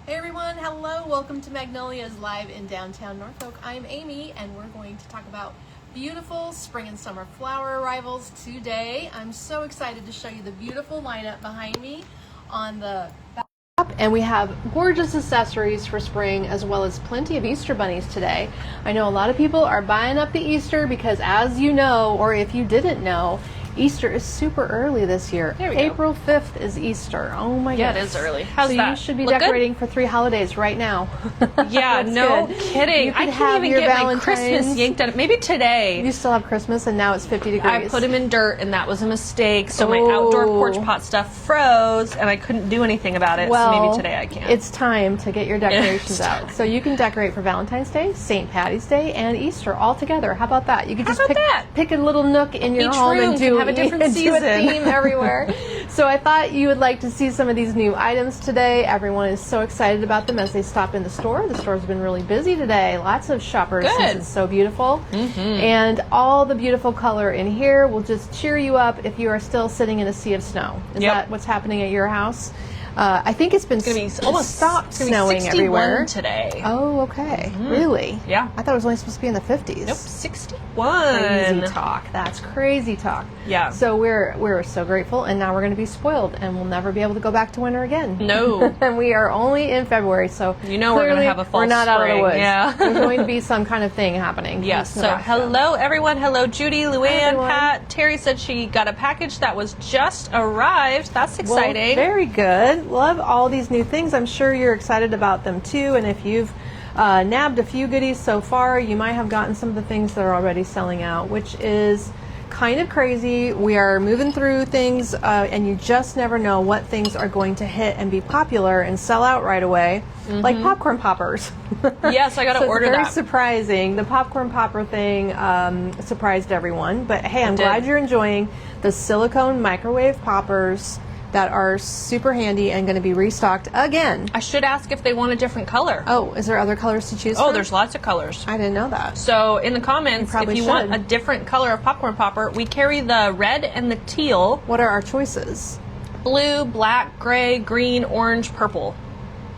Hey everyone, hello, welcome to Magnolia's Live in downtown Norfolk. I'm Amy and we're going to talk about beautiful spring and summer flower arrivals today. I'm so excited to show you the beautiful lineup behind me on the back. And we have gorgeous accessories for spring as well as plenty of Easter bunnies today. I know a lot of people are buying up the Easter because, as you know, or if you didn't know, Easter is super early this year. April 5th is Easter. Oh my goodness. Yeah, it is early. So you should be decorating for 3 holidays right now. Yeah, no kidding. I can't even get my Christmas yanked out. Maybe today. You still have Christmas and now it's 50 degrees. I put them in dirt and that was a mistake. So my outdoor porch pot stuff froze and I couldn't do anything about it. Well, so maybe today I can. It's time to get your decorations out. So you can decorate for Valentine's Day, St. Patty's Day, and Easter all together. How about that? You can just pick a little nook in your home and do have a different season. Do a theme everywhere. So I thought you would like to see some of these new items today. Everyone is so excited about them as they stop in the store. The store's been really busy today. Lots of shoppers since it's so beautiful. And all the beautiful color in here will just cheer you up if you are still sitting in a sea of snow. Is that what's happening at your house? I think it's going to be almost stopped snowing everywhere today. Oh, okay. Really? Yeah. I thought it was only supposed to be in the 50s. Nope, 61. Crazy talk. That's crazy talk. Yeah. So we're so grateful, and now we're going to be spoiled, and we'll never be able to go back to winter again. No. And we are only in February, so you know we're going to have a false we're not out of the woods. Yeah. There's going to be some kind of thing happening. Yes. So hello everyone. Hello Judy, Luann, Pat. Terry said she got a package that was just arrived. That's exciting. Well, very good. Love all these new things. I'm sure you're excited about them too, and if you've nabbed a few goodies so far, you might have gotten some of the things that are already selling out, which is kind of crazy. We are moving through things and you just never know what things are going to hit and be popular and sell out right away, like popcorn poppers. Yes, I got to order that. Very that. surprising. The popcorn popper thing surprised everyone, but hey, I'm glad you're enjoying the silicone microwave poppers that are super handy and going to be restocked again. I should ask if they want a different color. Oh, is there other colors to choose from? Oh, there's lots of colors. I didn't know that. So in the comments, if you want a different color of popcorn popper, we carry the red and the teal. What are our choices? Blue, black, gray, green, orange, purple.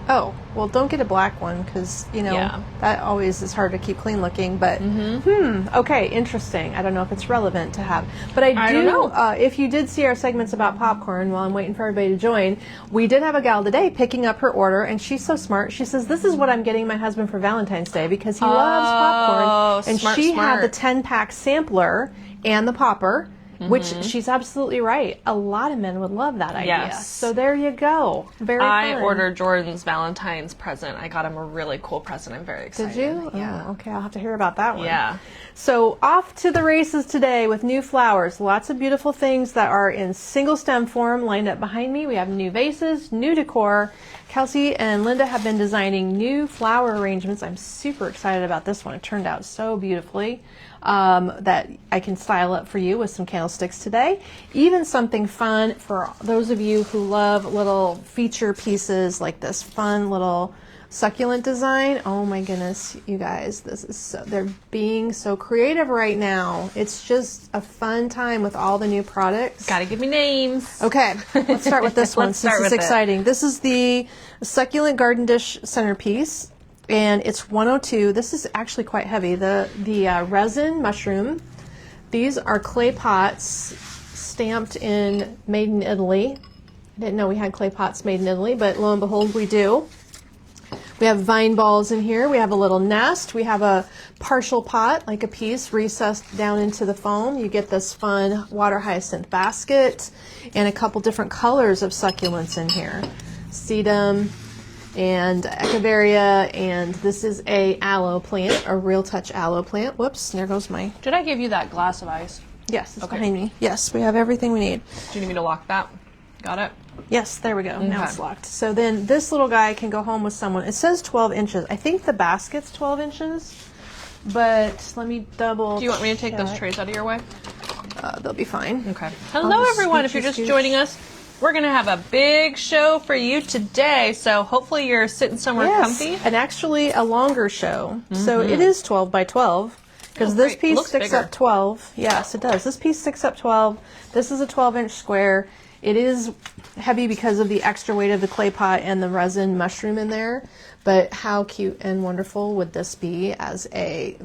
Oh, well, don't get a black one because, you know, that always is hard to keep clean looking. But, okay, interesting. I don't know if it's relevant to have. But I do know. If you did see our segments about popcorn while I'm waiting for everybody to join, we did have a gal today picking up her order, and she's so smart. She says, this is what I'm getting my husband for Valentine's Day because he loves popcorn. And she had the 10-pack sampler and the popper. Which she's absolutely right. A lot of men would love that idea. Yes. So there you go. Very fun. I ordered Jordan's Valentine's present. I got him a really cool present. I'm very excited. Did you? Yeah. Oh, okay, I'll have to hear about that one. Yeah. So off to the races today with new flowers. Lots of beautiful things that are in single stem form lined up behind me. We have new vases, new decor. Kelsey and Linda have been designing new flower arrangements. I'm super excited about this one. It turned out so beautifully. That I can style up for you with some candlesticks today. Even something fun for those of you who love little feature pieces like this fun little succulent design. Oh my goodness, you guys, this is they're being so creative right now. It's just a fun time with all the new products. Gotta give me names. Okay, let's start with this one since it's exciting. This is the succulent garden dish centerpiece. And it's 102. This is actually quite heavy. The resin mushroom. These are clay pots stamped in made in Italy. I didn't know we had clay pots made in Italy, but lo and behold, we do. We have vine balls in here. We have a little nest. We have a partial pot, like a piece recessed down into the foam. You get this fun water hyacinth basket and a couple different colors of succulents in here. Sedum and Echeveria, and this is a aloe plant, a Real Touch aloe plant. Whoops, there goes my... Did I give you that glass of ice? Yes, it's behind me. Yes, we have everything we need. Do you need me to lock that? Got it? Yes, there we go. Okay. Now it's locked. So then this little guy can go home with someone. It says 12 inches. I think the basket's 12 inches, but let me double. Do you want me to take those trays out of your way? They'll be fine. Okay. Hello, everyone. If you're just joining us, we're going to have a big show for you today, so hopefully you're sitting somewhere comfy. And actually a longer show. So it is 12 by 12 because this piece sticks up 12. Yes, it does. This piece sticks up 12. This is a 12-inch square. It is heavy because of the extra weight of the clay pot and the resin mushroom in there, but how cute and wonderful would this be as a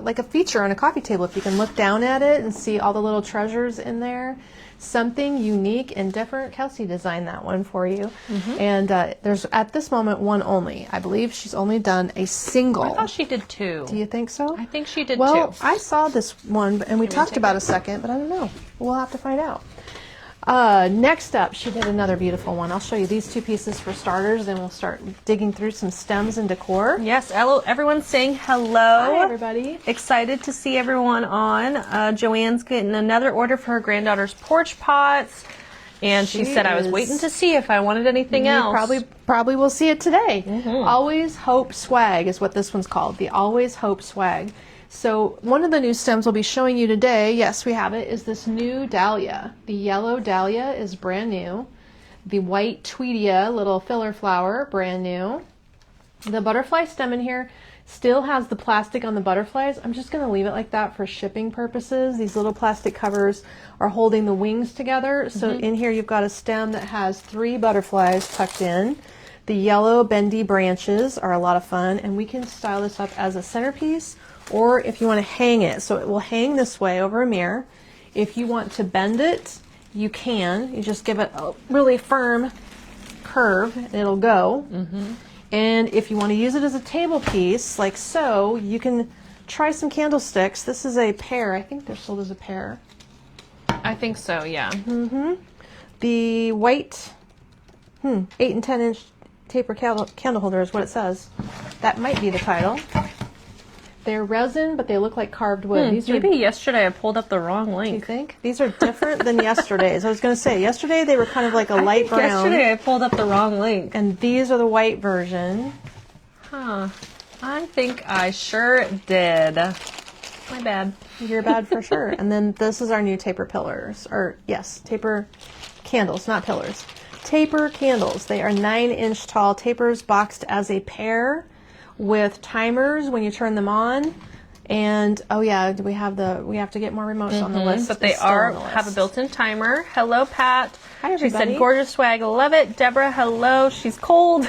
like a feature on a coffee table if you can look down at it and see all the little treasures in there. Something unique and different. Kelsey designed that one for you. And there's at this moment one only. I believe she's only done a single. I thought she did 2. Do you think so? I think she did 2. Well, I saw this one and we talked about a second, but I don't know. We'll have to find out. Next up, she did another beautiful one. I'll show you these 2 pieces for starters, then we'll start digging through some stems and decor. Yes, everyone's saying hello. Hi, everybody. Excited to see everyone on. Joanne's getting another order for her granddaughter's porch pots, and she said I was waiting to see if I wanted anything else. Probably will see it today. Always Hope Swag is what this one's called, the Always Hope Swag. So one of the new stems we'll be showing you today, yes, we have it, is this new dahlia. The yellow dahlia is brand new. The white tweedia, little filler flower, brand new. The butterfly stem in here still has the plastic on the butterflies. I'm just going to leave it like that for shipping purposes. These little plastic covers are holding the wings together. So in here you've got a stem that has 3 butterflies tucked in. The yellow bendy branches are a lot of fun, and we can style this up as a centerpiece, or if you want to hang it, so it will hang this way over a mirror. If you want to bend it, you can. You just give it a really firm curve and it'll go. And if you want to use it as a table piece, like so, you can try some candlesticks. This is a pair. I think they're sold as a pair. I think so, yeah. The white 8 and 10 inch taper candle holder is what it says. That might be the title. They're resin, but they look like carved wood. Maybe yesterday I pulled up the wrong link. You think? These are different than yesterday's. I was going to say, yesterday they were kind of like a light brown. Yesterday I pulled up the wrong link. And these are the white version. Huh. I think I sure did. My bad. You're bad for sure. And then this is our new taper pillars. Or, yes, taper candles, not pillars. Taper candles. They are 9-inch tall tapers boxed as a pair, with timers when you turn them on. And oh yeah, we have to get more remotes on the list. But they have a built-in timer. Hello, Pat. Hi, everybody. She said, gorgeous swag, love it. Deborah, hello. She's cold.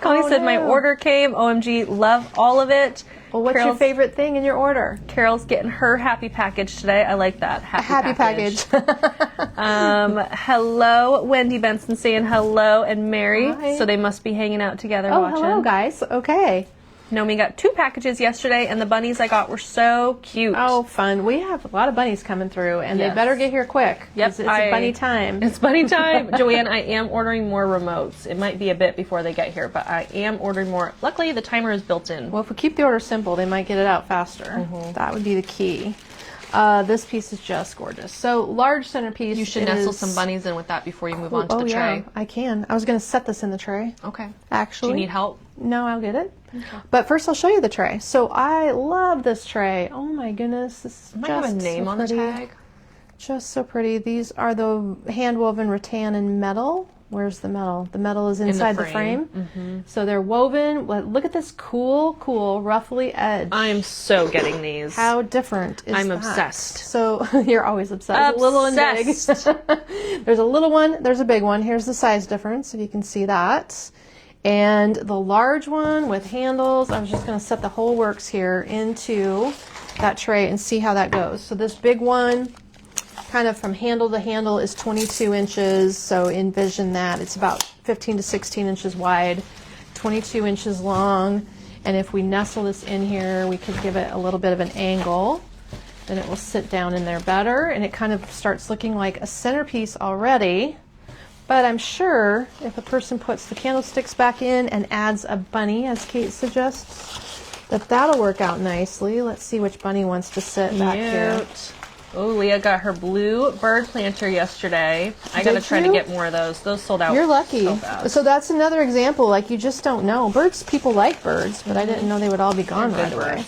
Connie said, my order came. OMG, love all of it. Well, what's your favorite thing in your order? Carol's getting her happy package today. I like that. Happy package. Hello, Wendy Benson saying hello, and Mary. Hi. So they must be hanging out together Oh, watching. hello, guys. Okay. Nomi got 2 packages yesterday, and the bunnies I got were so cute. Oh, fun. We have a lot of bunnies coming through, and they better get here quick. Yep. It's bunny time. It's bunny time. Joanne, I am ordering more remotes. It might be a bit before they get here, but I am ordering more. Luckily, the timer is built in. Well, if we keep the order simple, they might get it out faster. That would be the key. This piece is just gorgeous. So, large centerpiece. You should nestle some bunnies in with that before you move on to the tray. Yeah, I can. I was going to set this in the tray. Okay. Actually. Do you need help? No, I'll get it. Okay. But first, I'll show you the tray. So, I love this tray. Oh my goodness. This is might have a name on the tag. Just so pretty. These are the hand-woven rattan and metal. Where's the metal? The metal is inside the frame. So they're woven. Look at this cool, ruffly edge. I'm so getting these. How different is I'm that? Obsessed. So you're always obsessed. Little and big. There's a little one. There's a big one. Here's the size difference, if you can see that. And the large one with handles, I was just going to set the whole works here into that tray and see how that goes. So this big one, kind of from handle to handle, is 22 inches. So envision that. It's about 15 to 16 inches wide, 22 inches long. And if we nestle this in here, we could give it a little bit of an angle. Then it will sit down in there better. And it kind of starts looking like a centerpiece already. But I'm sure if a person puts the candlesticks back in and adds a bunny, as Kate suggests, that'll work out nicely. Let's see which bunny wants to sit back here. Oh, Leah got her blue bird planter yesterday. I got to try to get more of those. Those sold out. You're lucky. So that's another example. Like, you just don't know. People like birds, but I didn't know they would all be gone right away.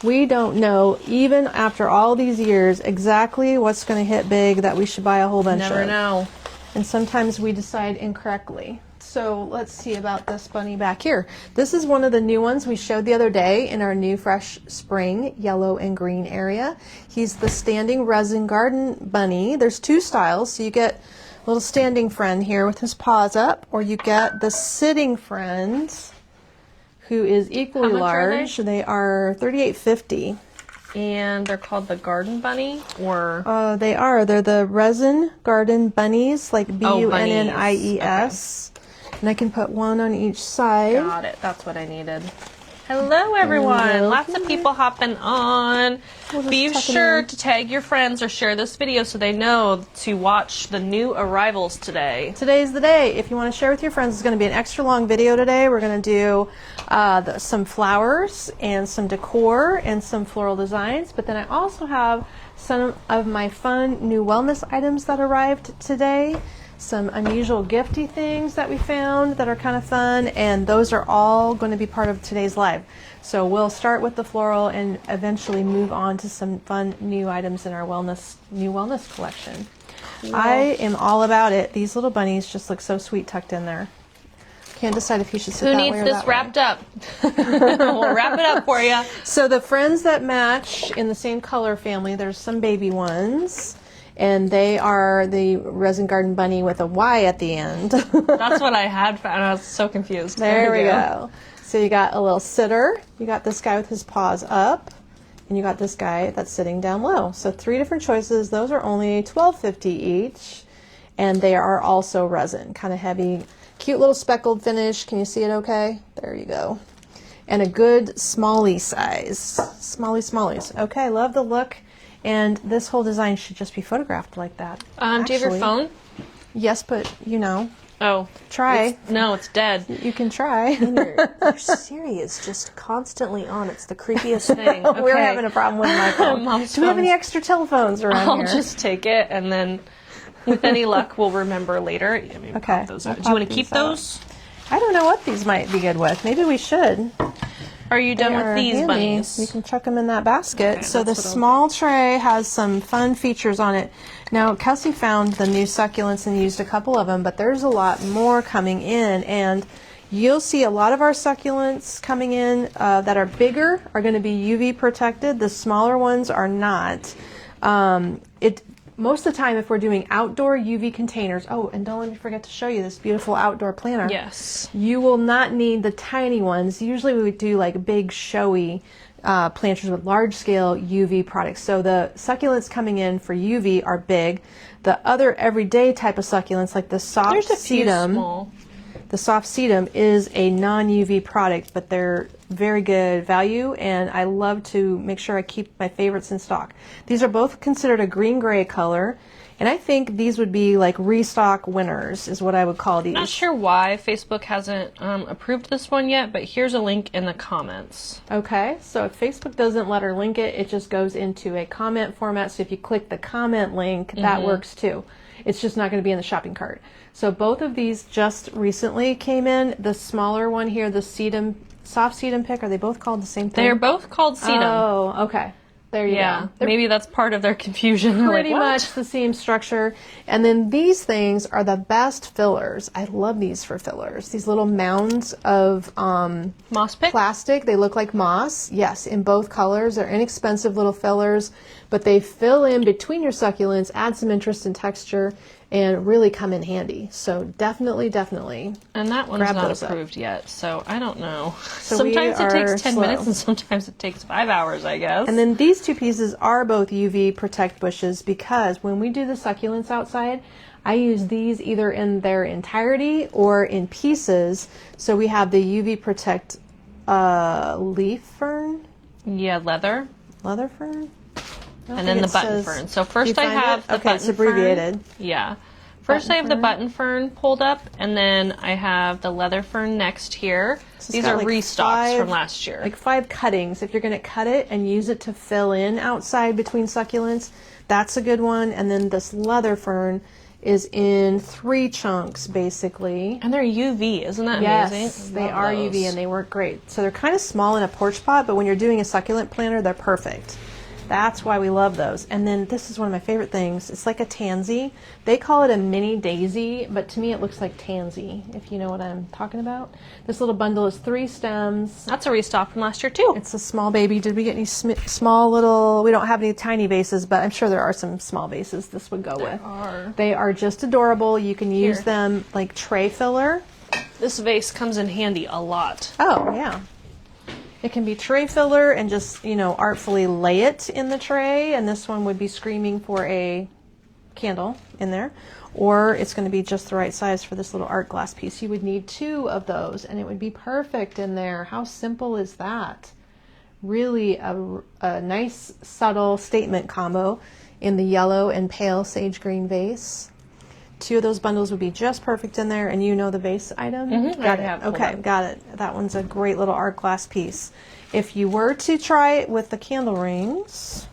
We don't know, even after all these years, exactly what's going to hit big that we should buy a whole bunch of. Never know. And sometimes we decide incorrectly. So let's see about this bunny back here. This is one of the new ones we showed the other day in our new fresh spring yellow and green area. He's the standing resin garden bunny. There's two styles. So you get a little standing friend here with his paws up, or you get the sitting friend who is equally large. They are $38.50. And they're called the garden bunny, or? They are. They're the resin garden bunnies, like BUNNIES. Okay. And I can put one on each side. Got it. That's what I needed. Hello, everyone. Lots of people hopping on. Be sure to tag your friends or share this video so they know to watch the new arrivals today. Today's the day. If you want to share with your friends, it's going to be an extra long video today. We're going to do some flowers and some decor and some floral designs. But then I also have some of my fun new wellness items that arrived today. Some unusual gifty things that we found that are kind of fun, and those are all going to be part of today's live. So we'll start with the floral and eventually move on to some fun new items in our new wellness collection. Cool. I am all about it. These little bunnies just look so sweet tucked in there. Can't decide if you should sit that way or that way. Who needs this wrapped up? We'll wrap it up for you. So the friends that match in the same color family, there's some baby ones. And they are the resin garden bunny with a Y at the end. That's what I had found. I was so confused. There we go. So you got a little sitter. You got this guy with his paws up. And you got this guy that's sitting down low. So 3 different choices. Those are only $12.50 each. And they are also resin. Kind of heavy. Cute little speckled finish. Can you see it okay? There you go. And a good smally size. Smallies. Okay, love the look. And this whole design should just be photographed like that. Do you have your phone? Yes, but you know. Oh. Try. It's dead. You can try. Your Siri is just constantly on. It's the creepiest thing. Okay. We're having a problem with my phone. Do we have any extra telephones around here? I'll just take it, and then with any luck, we'll remember later. Okay. Do you want to keep those? I don't know what these might be good with. Maybe we should. Are you done with these bunnies? You can chuck them in that basket. Okay, so the small tray has some fun features on it. Now, Kelsey found the new succulents and used a couple of them, but there's a lot more coming in. And you'll see a lot of our succulents coming in that are bigger are going to be UV protected. The smaller ones are not. Most of the time, if we're doing outdoor UV containers, and don't let me forget to show you this beautiful outdoor planter. Yes. You will not need the tiny ones. Usually we would do like big showy planters with large scale UV products. So the succulents coming in for UV are big. The other everyday type of succulents like the soft sedum. The soft sedum is a non-UV product, but they're very good value, and I love to make sure I keep my favorites in stock. These are both considered a green-gray color, and I think these would be like restock winners is what I would call these. Not sure why Facebook hasn't approved this one yet, but here's a link in the comments. Okay, so if Facebook doesn't let her link it, it just goes into a comment format, so if you click the comment link, that works too. It's just not going to be in the shopping cart. So both of these just recently came in. The smaller one here, the sedum, soft sedum pick, are they both called the same thing? They're both called sedum. Oh, okay. There you go. Maybe that's part of their confusion. Pretty much the same structure. And then these things are the best fillers. I love these for fillers. These little mounds of moss pick? Plastic. They look like moss. Yes, in both colors. They're inexpensive little fillers, but they fill in between your succulents, add some interest and texture, and really come in handy. So definitely. And that one's not approved yet, so I don't know. So sometimes it takes 10 minutes and sometimes it takes 5 hours, I guess. And then these two pieces are both UV Protect bushes because when we do the succulents outside, I use these either in their entirety or in pieces. So we have the UV Protect leaf fern. Yeah, leather fern. And then the button fern. So first I have the button it's abbreviated. fern. Yeah. First I have the button fern pulled up, and then I have the leather fern next here. These are restocks from last year. Like 5 cuttings. If you're going to cut it and use it to fill in outside between succulents, that's a good one. And then this leather fern is in 3 chunks, basically. And they're UV. Isn't that amazing? Yes, they are UV, and they work great. So they're kind of small in a porch pot, but when you're doing a succulent planter, they're perfect. That's why we love those. And then this is one of my favorite things. It's like a tansy. They call it a mini daisy, but to me it looks like tansy, if you know what I'm talking about. This little bundle is 3 stems. That's a restock from last year too. It's a small baby. Did we get any small little, we don't have any tiny vases, but I'm sure there are some small vases this would go with. They are just adorable. You can use them like tray filler. This vase comes in handy a lot. Oh, yeah. It can be tray filler and just, you know, artfully lay it in the tray. And this one would be screaming for a candle in there. Or it's going to be just the right size for this little art glass piece. You would need 2 of those and it would be perfect in there. How simple is that? Really a nice, subtle statement combo in the yellow and pale sage green vase. 2 of those bundles would be just perfect in there, and you know the vase item? Got it. Okay, got it. That one's a great little art glass piece. If you were to try it with the candle rings,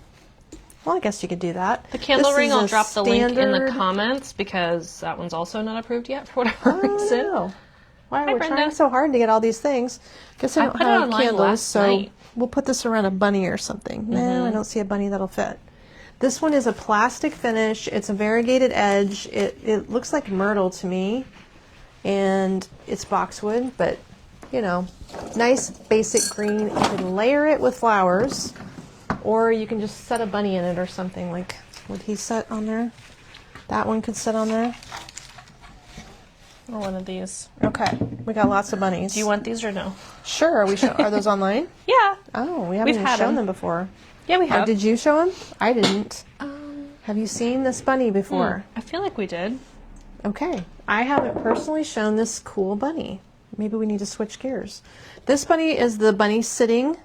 well, I guess you could do that. The candle ring, I'll drop the link in the comments because that one's also not approved yet for whatever reason. No. Wow, Hi, we're Brenda. trying so hard to get all these things. Guess I don't put it have online candles, last so night. we'll put this around a bunny or something. No, I don't see a bunny that'll fit. This one is a plastic finish. It's a variegated edge. It looks like myrtle to me, and it's boxwood, but you know, nice basic green. You can layer it with flowers, or you can just set a bunny in it or something. Like, would he set on there? That one could sit on there. Or one of these. Okay, we got lots of bunnies. Do you want these or no? Sure. Are those online? Yeah. Oh, we haven't even had shown them. them before. Yeah, we have. Did you show them? I didn't. Have you seen this bunny before? I feel like we did. Okay. I haven't personally shown this cool bunny. Maybe we need to switch gears. This bunny is the bunny sitting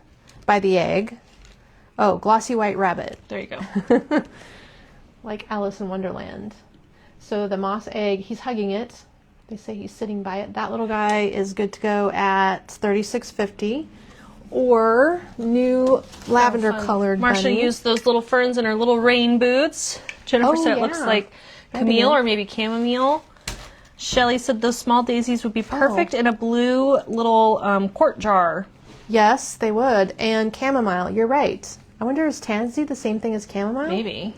by the egg. Oh, glossy white rabbit. There you go. Like Alice in Wonderland. So the moss egg, he's hugging it. They say he's sitting by it. That little guy is good to go at $36.50. Or new lavender colored Marsha bunny. used those little ferns in her little rain boots. Jennifer said it looks like camille or maybe chamomile. Shelly said those small daisies would be perfect in a blue little quart jar. Yes, they would. And chamomile, you're right. I wonder, is tansy the same thing as chamomile? Maybe.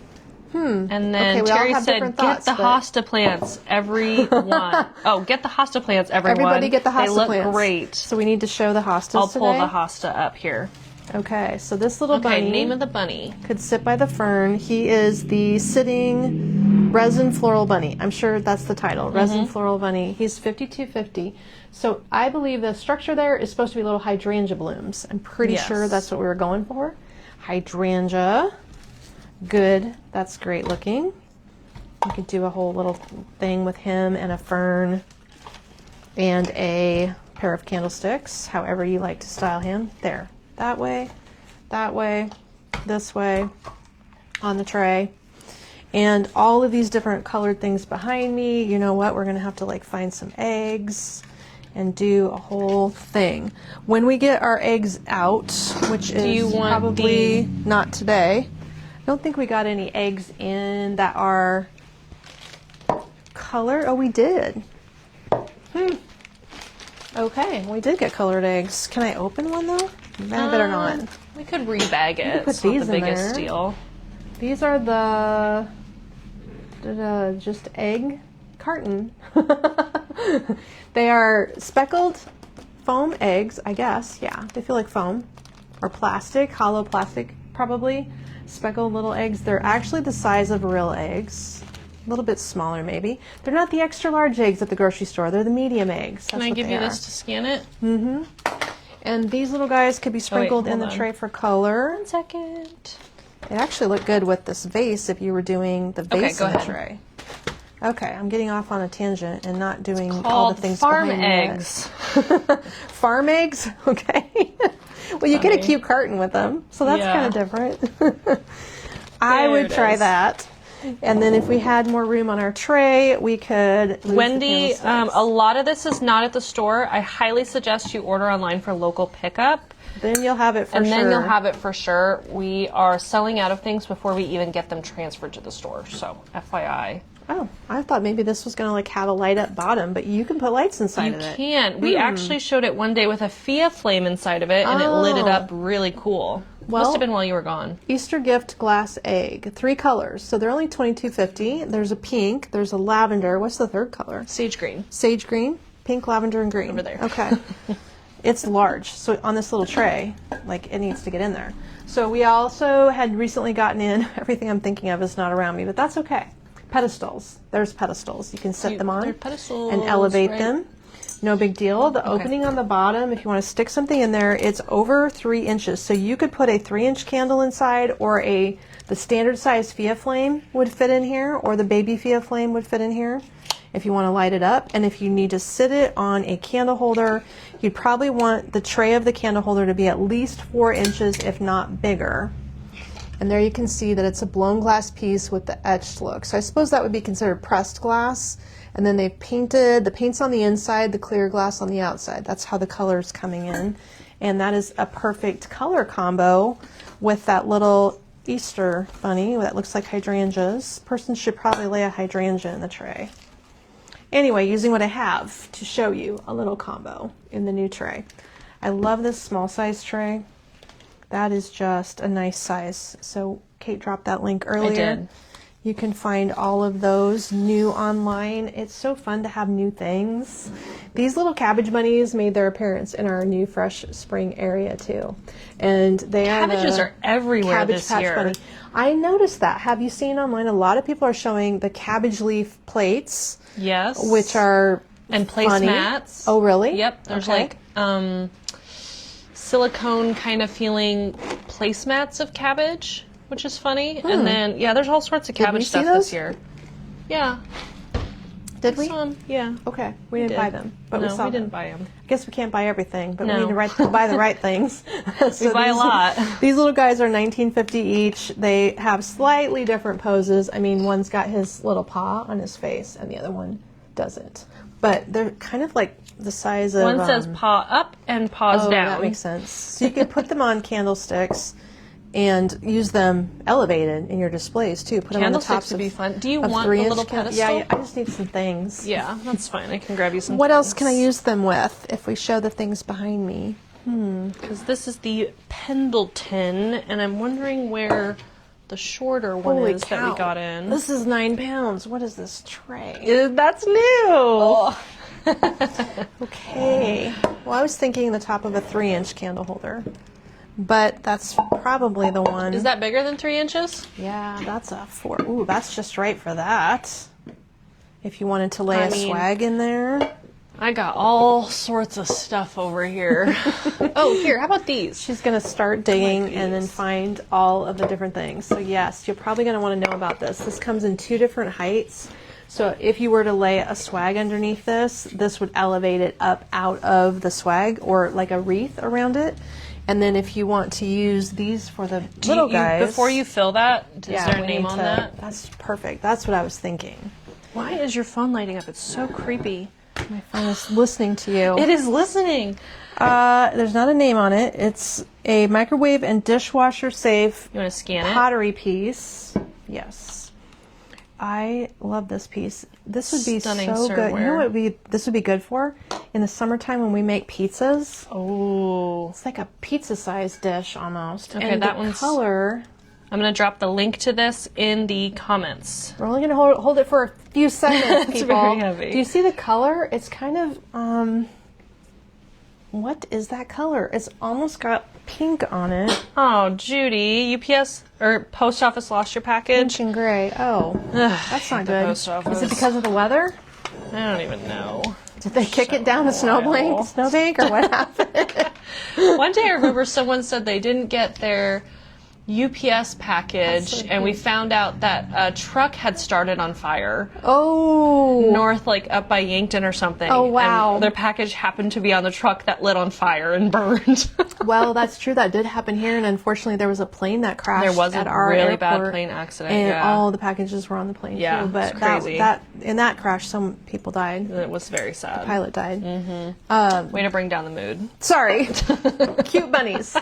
And then Okay, we all Terry have said, different get thoughts, the but- hosta plants, everyone. Oh, get the hosta plants, everyone. Everybody get the hosta They look plants. great. So we need to show the hostas I'll today. pull the hosta up here. Okay, so this little Okay, bunny name of the bunny. could sit by the fern. He is the sitting resin floral bunny. I'm sure that's the title, resin floral bunny. He's $52.50. So I believe the structure there is supposed to be little hydrangea blooms. I'm pretty sure that's what we were going for. Hydrangea. Good. That's great looking. You could do a whole little thing with him and a fern and a pair of candlesticks, however you like to style him. There. That way, this way, on the tray. And all of these different colored things behind me. You know what? We're going to have to like find some eggs and do a whole thing. When we get our eggs out, which is probably not today, I don't think we got any eggs in that are colored. Oh, we did. Okay, we did get colored eggs. Can I open one though? I better not. We could rebag it. put It's not these the in biggest there. deal. These are the just egg carton. They are speckled foam eggs, I guess. Yeah, they feel like foam or plastic, hollow plastic probably. Speckled little eggs. They're actually the size of real eggs. A little bit smaller maybe. They're not the extra large eggs at the grocery store. They're the medium eggs. Can I give you this to scan it? Mm-hmm. And these little guys could be sprinkled in the tray for color. 1 second. It actually looked good with this vase if you were doing the vase in the tray. Okay, I'm getting off on a tangent and not doing all the things farm behind eggs. Farm eggs? Okay. Well, you get a cute carton with them, so that's kind of different. I would try that. And then if we had more room on our tray, we could... Wendy, a lot of this is not at the store. I highly suggest you order online for local pickup. Then you'll have it for sure. And then you'll have it for sure. We are selling out of things before we even get them transferred to the store. So, FYI. Oh, I thought maybe this was going to like have a light up bottom, but you can put lights inside of it. You can. We actually showed it one day with a Fia flame inside of it, and it lit it up really cool. Must have been while you were gone. Easter gift glass egg, 3 colors. So they're only $22.50. There's a pink, there's a lavender. What's the third color? Sage green. Sage green, pink, lavender, and green. Over there. Okay. It's large, so on this little tray, like it needs to get in there. So we also had recently gotten in, everything I'm thinking of is not around me, but that's okay. Pedestals. There's pedestals. You can set them on and elevate them. No big deal. The opening on the bottom, if you want to stick something in there, it's over 3 inches. So you could put a 3-inch candle inside, or the standard size Fia flame would fit in here, or the baby Fia flame would fit in here if you want to light it up. And if you need to sit it on a candle holder, you'd probably want the tray of the candle holder to be at least 4 inches, if not bigger. And there you can see that it's a blown glass piece with the etched look. So I suppose that would be considered pressed glass. And then they've painted, the paint's on the inside, the clear glass on the outside. That's how the color's coming in. And that is a perfect color combo with that little Easter bunny that looks like hydrangeas. Person should probably lay a hydrangea in the tray. Anyway, using what I have to show you a little combo in the new tray. I love this small size tray. That is just a nice size. So Kate dropped that link earlier. I did. You can find all of those new online. It's so fun to have new things. These little cabbage bunnies made their appearance in our new Fresh Spring area too. And Cabbages are everywhere this year. Bunny. I noticed that. Have you seen online? A lot of people are showing the cabbage leaf plates. Yes. Which are and placemats. Oh, really? Yep. There's like silicone kind of feeling placemats of cabbage, which is funny. And then, yeah, there's all sorts of cabbage stuff this year. Yeah. Did we? Yeah. Okay. We didn't buy them, but we saw we them. didn't buy them. I guess we can't buy everything, but we need to buy the right things. We buy a lot. These little guys are $19.50 each. They have slightly different poses. I mean, one's got his little paw on his face, and the other one doesn't. But they're kind of like the size of... One says paw up and paws down. That makes sense. So you can put them on candlesticks and use them elevated in your displays too. Put them on the tops would be fun. Do you of want a little pedestal? Yeah, I just need some things. Yeah, that's fine. I can grab you some What things. else can I use them with if we show the things behind me? Because this is the Pendleton, and I'm wondering where the shorter one Holy is cow. that we got in. This is 9 pounds. What is this tray? That's new. Okay. Well, I was thinking the top of a 3-inch candle holder, but that's probably the one. Is that bigger than 3 inches? Yeah, that's a 4. Ooh, that's just right for that. If you wanted to lay a swag in there. I got all sorts of stuff over here. Oh, here, how about these? She's going to start digging and then find all of the different things. So yes, you're probably going to want to know about this. This comes in 2 different heights. So if you were to lay a swag underneath this would elevate it up out of the swag, or like a wreath around it. And then if you want to use these for the little guys. Before you fill that, is there a name on that? That's perfect. That's what I was thinking. Why is your phone lighting up? It's so creepy. My phone is listening to you. It is listening. There's not a name on it. It's a microwave and dishwasher safe You want to scan it? pottery piece. Yes. I love this piece. This would be Stunning so good. You know what this would be good for? In the summertime when we make pizzas. Oh. It's like a pizza-sized dish almost. Okay, and that the one's... color... I'm going to drop the link to this in the comments. We're only going to hold it for a few seconds, people. It's very heavy. Do you see the color? It's kind of, what is that color? It's almost got pink on it. Oh, Judy, UPS or post office lost your package? Pink and gray. Oh, that's not good. Post office. Is it because of the weather? I don't even know. Did they kick it down the snowbank, or what happened? One day I remember someone said they didn't get their UPS package, and we found out that a truck had started on fire. Oh. North, like up by Yankton or something. Oh, wow. And their package happened to be on the truck that lit on fire and burned. Well, that's true. That did happen here, and unfortunately there was a plane that crashed There was at a our really airport, bad plane accident, and yeah. all the packages were on the plane Yeah, too. But it's crazy. in that crash, some people died. It was very sad. The pilot died. Mm-hmm. Way to bring down the mood. Sorry. Cute bunnies.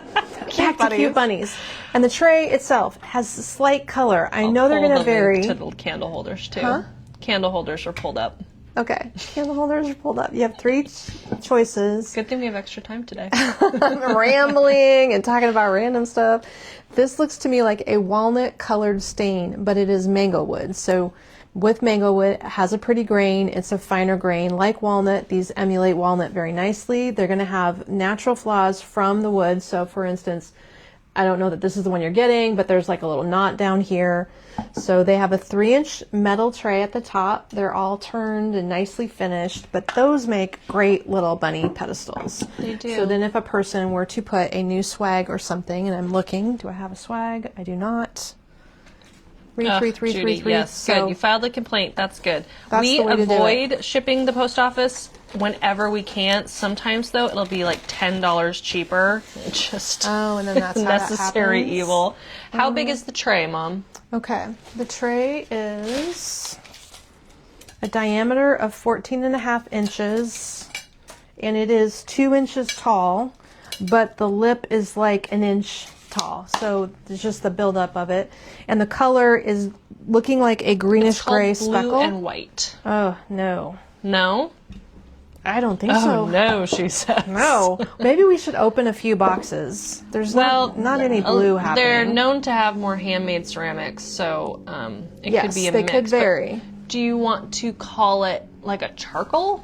Back to cute bunnies. And the tray itself has a slight color. I know they're going to vary. To the candle holders too. Huh? Candle holders are pulled up. Okay, candle holders are pulled up. You have 3 choices. Good thing we have extra time today. Rambling and talking about random stuff. This looks to me like a walnut colored stain, but it is mango wood. So with mango wood, it has a pretty grain. It's a finer grain. Like walnut, these emulate walnut very nicely. They're going to have natural flaws from the wood. So for instance, I don't know that this is the one you're getting, but there's like a little knot down here. So they have a 3-inch metal tray at the top. They're all turned and nicely finished, but those make great little bunny pedestals. They do. So then if a person were to put a new swag or something, and I'm looking, do I have a swag? I do not. Judy, yes, So good. You filed a complaint. That's good. That's We the way to do avoid shipping the post office whenever we can. Sometimes, though, it'll be like $10 cheaper. Just and then that's how that necessary happens. evil. How big is the tray, Mom? Okay, the tray is a diameter of 14.5 inches, and it is 2 inches tall, but the lip is like an inch tall. So it's just the buildup of it, and the color is looking like a greenish gray Blue speckle. and white. Oh no, No? I don't think Oh, so. no, she says. No, maybe we should open a few boxes. There's not any blue happening. They're known to have more handmade ceramics, so it could be a they mix. could but vary. Do you want to call it like a charcoal?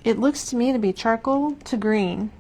It looks to me to be charcoal to green,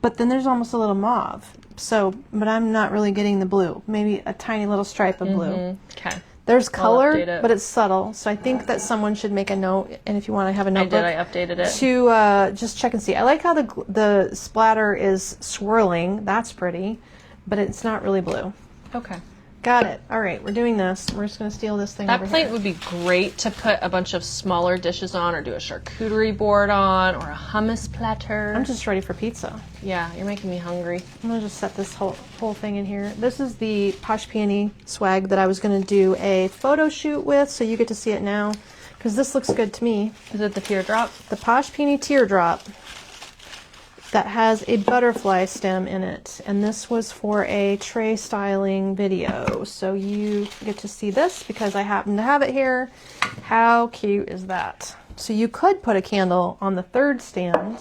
but then there's almost a little mauve. So, but I'm not really getting the blue. Maybe a tiny little stripe of blue. Okay. There's color, update it. but it's subtle. So I think that someone should make a note, and if you want to have a I notebook, did. I updated it. to just check and see. I like how the splatter is swirling. That's pretty, but it's not really blue. Okay. Got it. All right, we're doing this. We're just going to steal this thing That over plate here. would be great to put a bunch of smaller dishes on, or do a charcuterie board on, or a hummus platter. I'm just ready for pizza. Yeah, you're making me hungry. I'm going to just set this whole thing in here. This is the Posh Peony swag that I was going to do a photo shoot with, so you get to see it now, because this looks good to me. Is it the teardrop? The Posh Peony teardrop that has a butterfly stem in it, and this was for a tray styling video, so you get to see this because I happen to have it here. How cute is that? So you could put a candle on the third stand,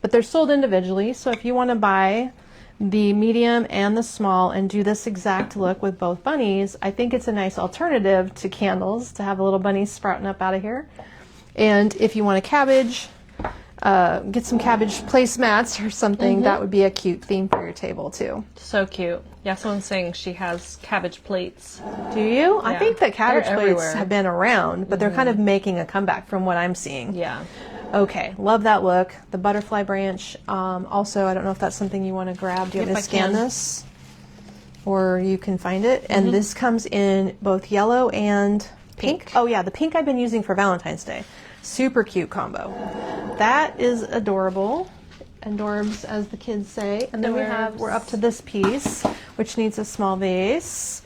but they're sold individually, so if you want to buy the medium and the small and do this exact look with both bunnies, I think it's a nice alternative to candles to have a little bunny sprouting up out of here. And if you want a cabbage, get some cabbage placemats or something. That would be a cute theme for your table too. So cute. Yeah, someone's saying she has cabbage plates. Do you? I Yeah. think that cabbage They're plates everywhere. have been around, but they're kind of making a comeback from what I'm seeing. Yeah. Okay, love that look. The butterfly branch. Also, I don't know if that's something you want to grab. Do you want me to Yep, I scan can. this? Or you can find it. And this comes in both yellow and pink. Oh yeah, the pink I've been using for Valentine's Day. Super cute combo. That is adorable. Adorbs, as the kids say. And then we're up to this piece, which needs a small vase.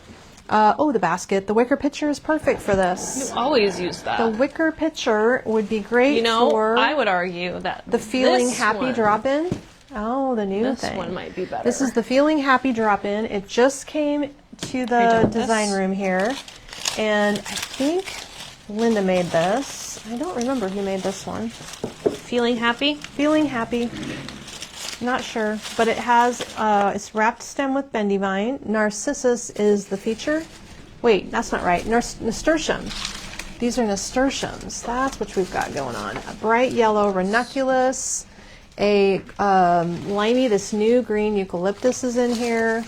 The basket. The wicker pitcher is perfect for this. You always use that. The wicker pitcher would be great for I would argue that the Feeling this Happy one- drop-in. Oh, the new This thing. one might be better. This is the Feeling Happy drop-in. It just came to the done design this? room here, and I think Linda made this. I don't remember who made this one. Feeling happy? Feeling Happy. Not sure, but it has it's wrapped stem with bendy vine. Narcissus is the feature. Wait, that's not right. Nasturtium. These are nasturtiums. That's what we've got going on. A bright yellow ranunculus, a limey, this new green eucalyptus is in here.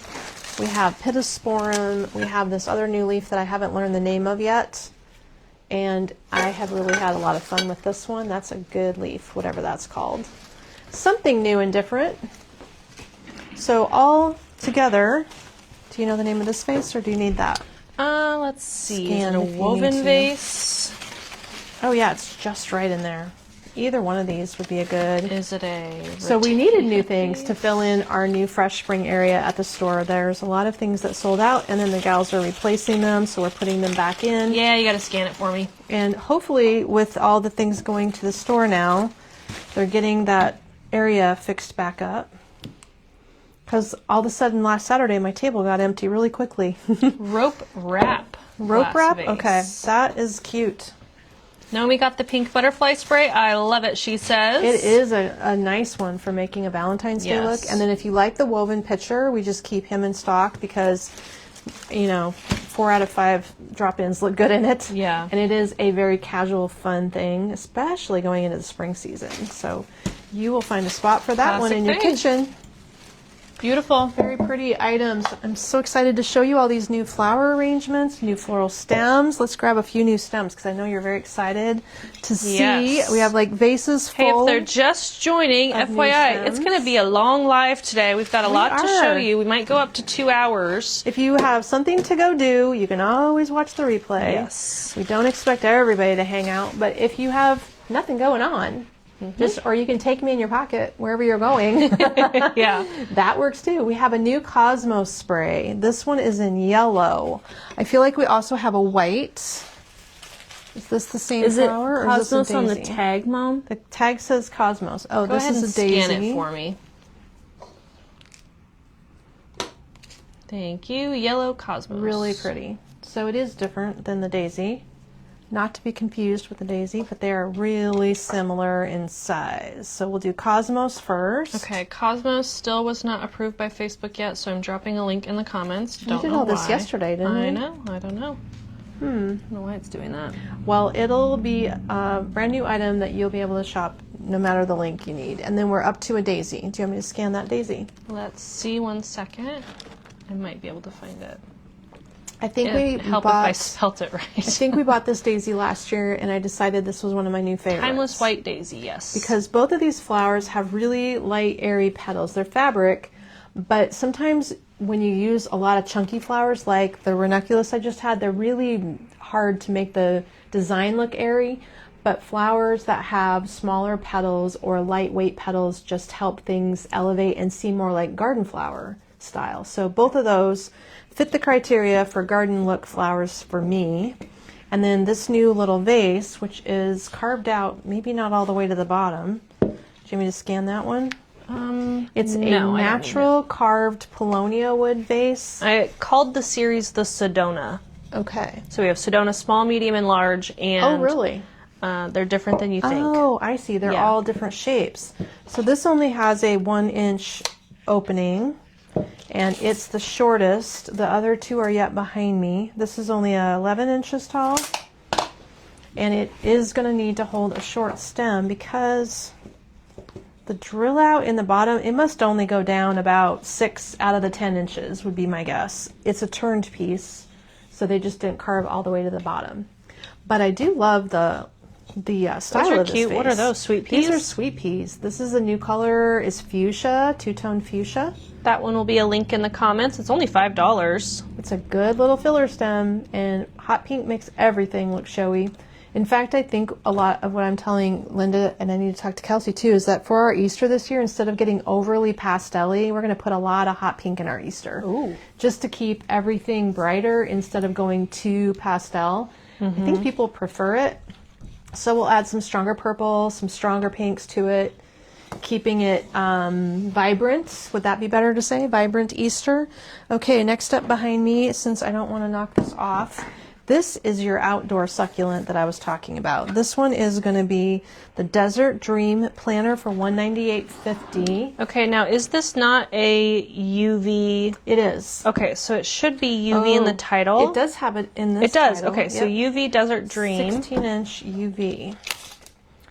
We have pittosporum. We have this other new leaf that I haven't learned the name of yet. And I have really had a lot of fun with this one. That's a good leaf, whatever that's called. Something new and different. So all together, do you know the name of this vase, or do you need that? Let's see. Scan Is it if a you woven need to. vase? Oh yeah, it's just right in there. Either one of these would be a good. Is it a So we needed new rotated things to vase? fill in our new fresh spring area at the store. There's a lot of things that sold out, and then the gals are replacing them, so we're putting them back in. Yeah, you got to scan it for me. And hopefully, with all the things going to the store now, they're getting that area fixed back up. Because all of a sudden, last Saturday, my table got empty really quickly. Rope wrap. Rope glass wrap? vase. Okay, that is cute. Naomi got the pink butterfly spray. I love it, she says. It is a nice one for making a Valentine's Day look. And then if you like the woven picture, we just keep him in stock because, you know, 4 out of 5 drop-ins look good in it. Yeah. And it is a very casual, fun thing, especially going into the spring season. So you will find a spot for that one in your kitchen. Beautiful. Very pretty items. I'm so excited to show you all these new flower arrangements, new floral stems. Let's grab a few new stems because I know you're very excited to see. Yes. We have like vases full. Hey, if they're just joining, FYI, it's going to be a long live today. We've got a lot to show you. We might go up to 2 hours. If you have something to go do, you can always watch the replay. Yes. We don't expect everybody to hang out, but if you have nothing going on, or you can take me in your pocket wherever you're going. Yeah. That works too. We have a new Cosmos spray. This one is in yellow. I feel like we also have a white. Is this the same flower? Or is this a on daisy? the tag, Mom? The tag says Cosmos. Oh, Go this ahead is and a daisy. scan it for me. Thank you. Yellow Cosmos. Really pretty. So it is different than the daisy. Not to be confused with the daisy, but they are really similar in size. So we'll do Cosmos first. Okay, Cosmos still was not approved by Facebook yet, so I'm dropping a link in the comments. We did all this yesterday, didn't we? I know. I don't know. I don't know why it's doing that. Well, it'll be a brand new item that you'll be able to shop no matter the link you need. And then we're up to a daisy. Do you want me to scan that daisy? Let's see 1 second. I might be able to find it. I think It'd we help bought. if I spelt it right. I think we bought this daisy last year, and I decided this was one of my new favorites. Timeless white daisy, yes. Because both of these flowers have really light, airy petals. They're fabric, but sometimes when you use a lot of chunky flowers, like the ranunculus I just had, they're really hard to make the design look airy. But flowers that have smaller petals or lightweight petals just help things elevate and seem more like garden flower style. So both of those fit the criteria for garden look flowers for me. And then this new little vase, which is carved out, maybe not all the way to the bottom. Do you want me to scan that one? It's a natural carved paulownia wood vase. I called the series the Sedona. Okay. So we have Sedona small, medium, and large. And Oh, really? They're different than you think. Oh, I see. They're all different shapes. So this only has a 1-inch opening. And it's the shortest. The other two are yet behind me. This is only 11 inches tall. And it is going to need to hold a short stem because the drill out in the bottom, it must only go down about 6 out of the 10 inches would be my guess. It's a turned piece, so they just didn't carve all the way to the bottom. But I do love the style Those are of this cute. vase. What are those, sweet peas? These are sweet peas. This is a new color, is fuchsia, two-tone fuchsia. That one will be a link in the comments. It's only $5. It's a good little filler stem, and hot pink makes everything look showy. In fact, I think a lot of what I'm telling Linda, and I need to talk to Kelsey too, is that for our Easter this year, instead of getting overly pastel-y, we're going to put a lot of hot pink in our Easter. Ooh. Just to keep everything brighter instead of going too pastel. I think people prefer it. So we'll add some stronger purple, some stronger pinks to it, keeping it vibrant. Would that be better to say? Vibrant Easter. Okay, next up behind me, since I don't want to knock this off, this is your outdoor succulent that I was talking about. This one is going to be the Desert Dream Planter for $198.50. Okay, now is this not a UV? It is. Okay, so it should be UV in the title. It does have it in this It does. title. Okay, so Yep. UV Desert Dream. 16-inch UV.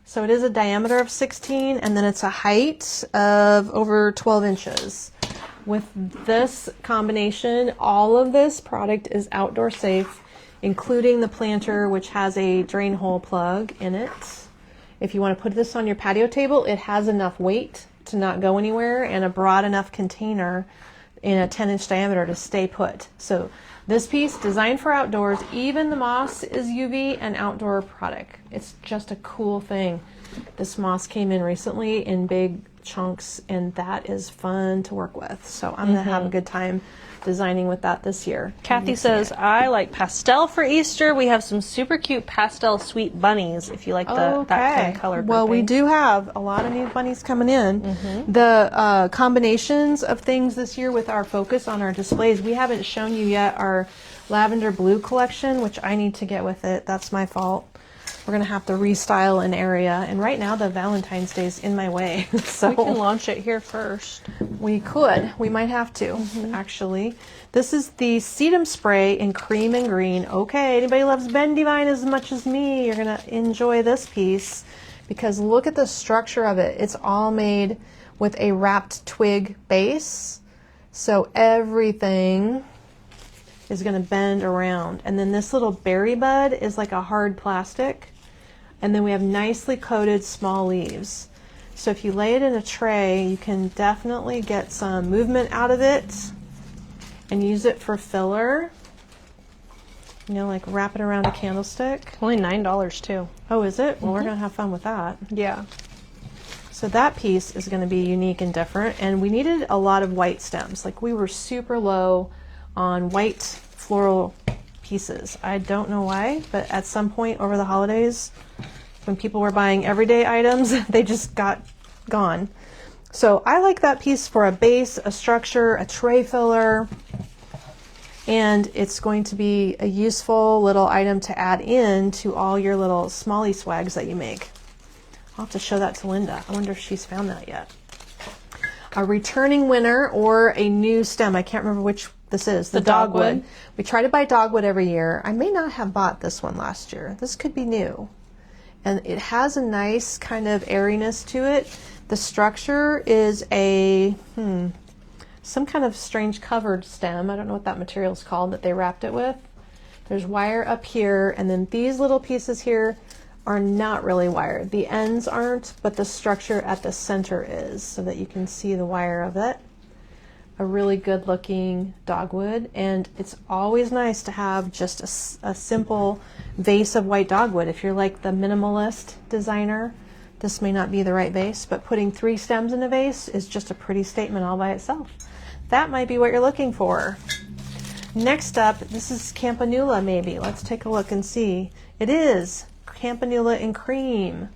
So it is a diameter of 16, and then it's a height of over 12 inches. With this combination, all of this product is outdoor safe, including the planter, which has a drain hole plug in it. If you want to put this on your patio table, it has enough weight to not go anywhere and a broad enough container in a 10-inch diameter to stay put. So this piece, designed for outdoors, even the moss is UV and outdoor product. It's just a cool thing. This moss came in recently in big chunks, and that is fun to work with. So I'm going to have a good time designing with that this year. Kathy says, I like pastel for Easter. We have some super cute pastel sweet bunnies if you like that kind of color. Well, we do have a lot of new bunnies coming in. The combinations of things this year with our focus on our displays, we haven't shown you yet our lavender blue collection, which I need to get with it. That's my fault. we're going to have to restyle an area. And right now the Valentine's Day is in my way. So We can launch it here first. we could. We might have to, actually. This is the Sedum Spray in cream and green. Okay, anybody loves Ben Divine as much as me, you're going to enjoy this piece because look at the structure of it. It's all made with a wrapped twig base. So everything is going to bend around. And then this little berry bud is like a hard plastic. And then we have nicely coated small leaves. So if you lay it in a tray, you can definitely get some movement out of it and use it for filler. You know, like wrap it around a candlestick. Only $9 too. Oh, is it? Well, we're going to have fun with that. Yeah. So that piece is going to be unique and different. And we needed a lot of white stems. Like we were super low on white floral pieces. I don't know why, but at some point over the holidays, when people were buying everyday items, they just got gone. So I like that piece for a base, a structure, a tray filler, and it's going to be a useful little item to add in to all your little smally swags that you make. I'll have to show that to Linda. I wonder if she's found that yet. A returning winner or a new stem. I can't remember which this is. The dogwood. We try to buy dogwood every year. I may not have bought this one last year. This could be new. And it has a nice kind of airiness to it. The structure is a, some kind of strange covered stem. I don't know what that material is called that they wrapped it with. There's wire up here, and then these little pieces here are not really wired. The ends aren't, but the structure at the center is, so that you can see the wire of it. A really good looking dogwood, and it's always nice to have just a simple vase of white dogwood. If you're like the minimalist designer, this may not be the right vase, but putting 3 stems in a vase is just a pretty statement all by itself. That might be what you're looking for. Next up, this is Campanula maybe. Let's take a look and see. It is Campanula in cream.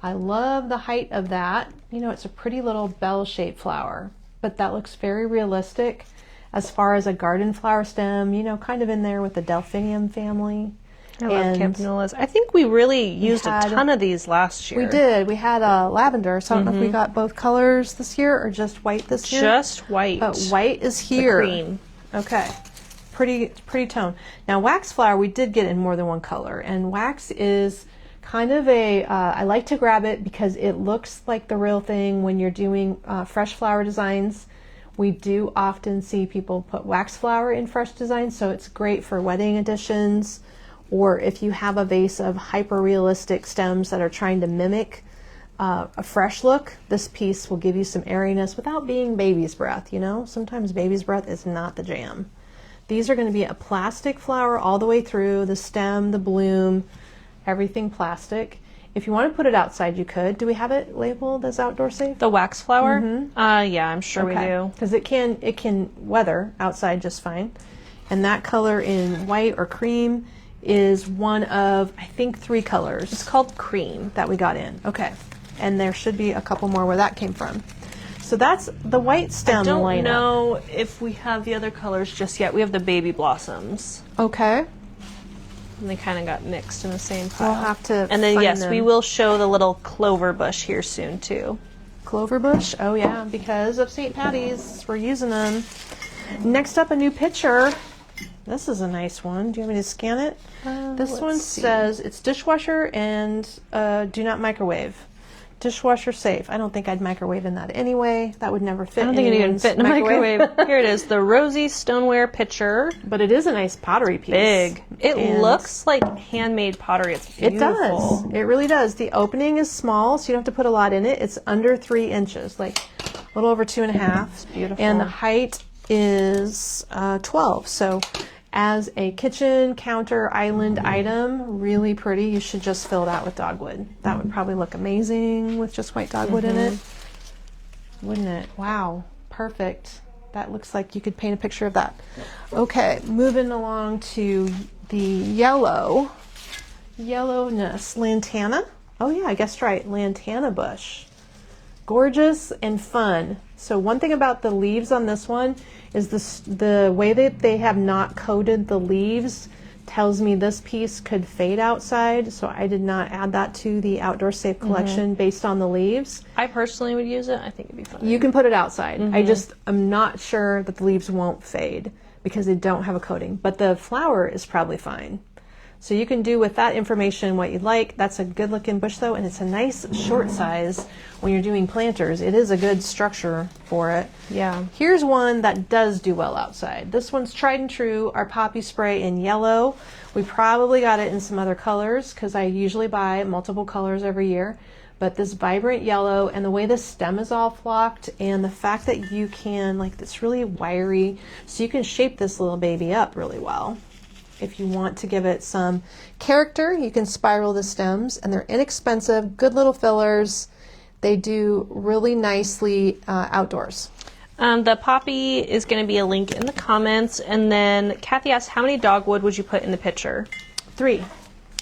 I love the height of that. You know, it's a pretty little bell-shaped flower, but that looks very realistic as far as a garden flower stem, you know, kind of in there with the Delphinium family. I love campanulas. I think we really used a ton of these last year. We did. We had lavender, so I don't know if we got both colors this year or just white this year. Just white. But white is here. The cream. Okay. Pretty tone. Now wax flower we did get in more than one color, and wax is kind of a, I like to grab it because it looks like the real thing when you're doing fresh flower designs. We do often see people put wax flower in fresh designs, so it's great for wedding editions, or if you have a vase of hyper-realistic stems that are trying to mimic a fresh look, this piece will give you some airiness without being baby's breath, you know? Sometimes baby's breath is not the jam. These are going to be a plastic flower all the way through, the stem, the bloom, everything plastic. If you want to put it outside, you could. Do we have it labeled as outdoor safe? The wax flower? Yeah, I'm sure we do. Because it can weather outside just fine. And that color in white or cream is one of, I think, 3 colors. It's called cream. That we got in. Okay. And there should be a couple more where that came from. So that's the white stem lineup. I don't know if we have the other colors just yet. We have the baby blossoms. Okay. And they kind of got mixed in the same pile. We'll have to And then, find yes, them. we will show the little clover bush here soon, too. Clover bush? Oh, yeah. Because of St. Patty's, we're using them. Next up, a new picture. This is a nice one. Do you want me to scan it? This one says it's dishwasher and do not microwave. Dishwasher safe. I don't think I'd microwave in that anyway. That would never fit. I don't think it even fit in a microwave. Here it is, the rosy stoneware pitcher. But it is a nice pottery piece. Big. It looks like handmade pottery. It's beautiful. It does. It really does. The opening is small, so you don't have to put a lot in it. It's under 3 inches, like a little over 2.5. It's beautiful. And the height is 12. So as a kitchen counter island item, really pretty. You should just fill it out with dogwood. That would probably look amazing with just white dogwood in it. Wouldn't it? Wow. Perfect. That looks like you could paint a picture of that. Okay, moving along to the yellowness. Lantana. Oh yeah, I guessed right. Lantana bush. Gorgeous and fun. So one thing about the leaves on this one is the way that they have not coated the leaves tells me this piece could fade outside, so I did not add that to the Outdoor Safe collection based on the leaves. I personally would use it. I think it'd be fun. You can put it outside. I'm not sure that the leaves won't fade because they don't have a coating, but the flower is probably fine. So you can do with that information what you'd like. That's a good looking bush though, and it's a nice short size when you're doing planters. It is a good structure for it. Yeah. Here's one that does do well outside. This one's tried and true, our poppy spray in yellow. We probably got it in some other colors because I usually buy multiple colors every year. But this vibrant yellow and the way the stem is all flocked and the fact that you can, like, it's really wiry, so you can shape this little baby up really well. If you want to give it some character, you can spiral the stems, and they're inexpensive, good little fillers. They do really nicely outdoors. The poppy is going to be a link in the comments, and then Kathy asked, how many dogwood would you put in the picture? 3.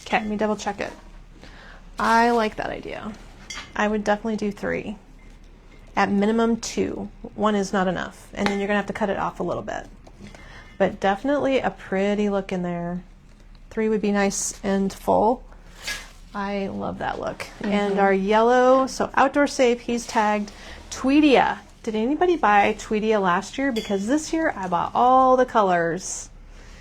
Okay. Let me double check it. I like that idea. I would definitely do 3. At minimum 2. 1 is not enough, and then you're going to have to cut it off a little bit. But definitely a pretty look in there. 3 would be nice and full. I love that look. And our yellow, so Outdoor Safe, he's tagged Tweedia. Did anybody buy Tweedia last year? Because this year I bought all the colors.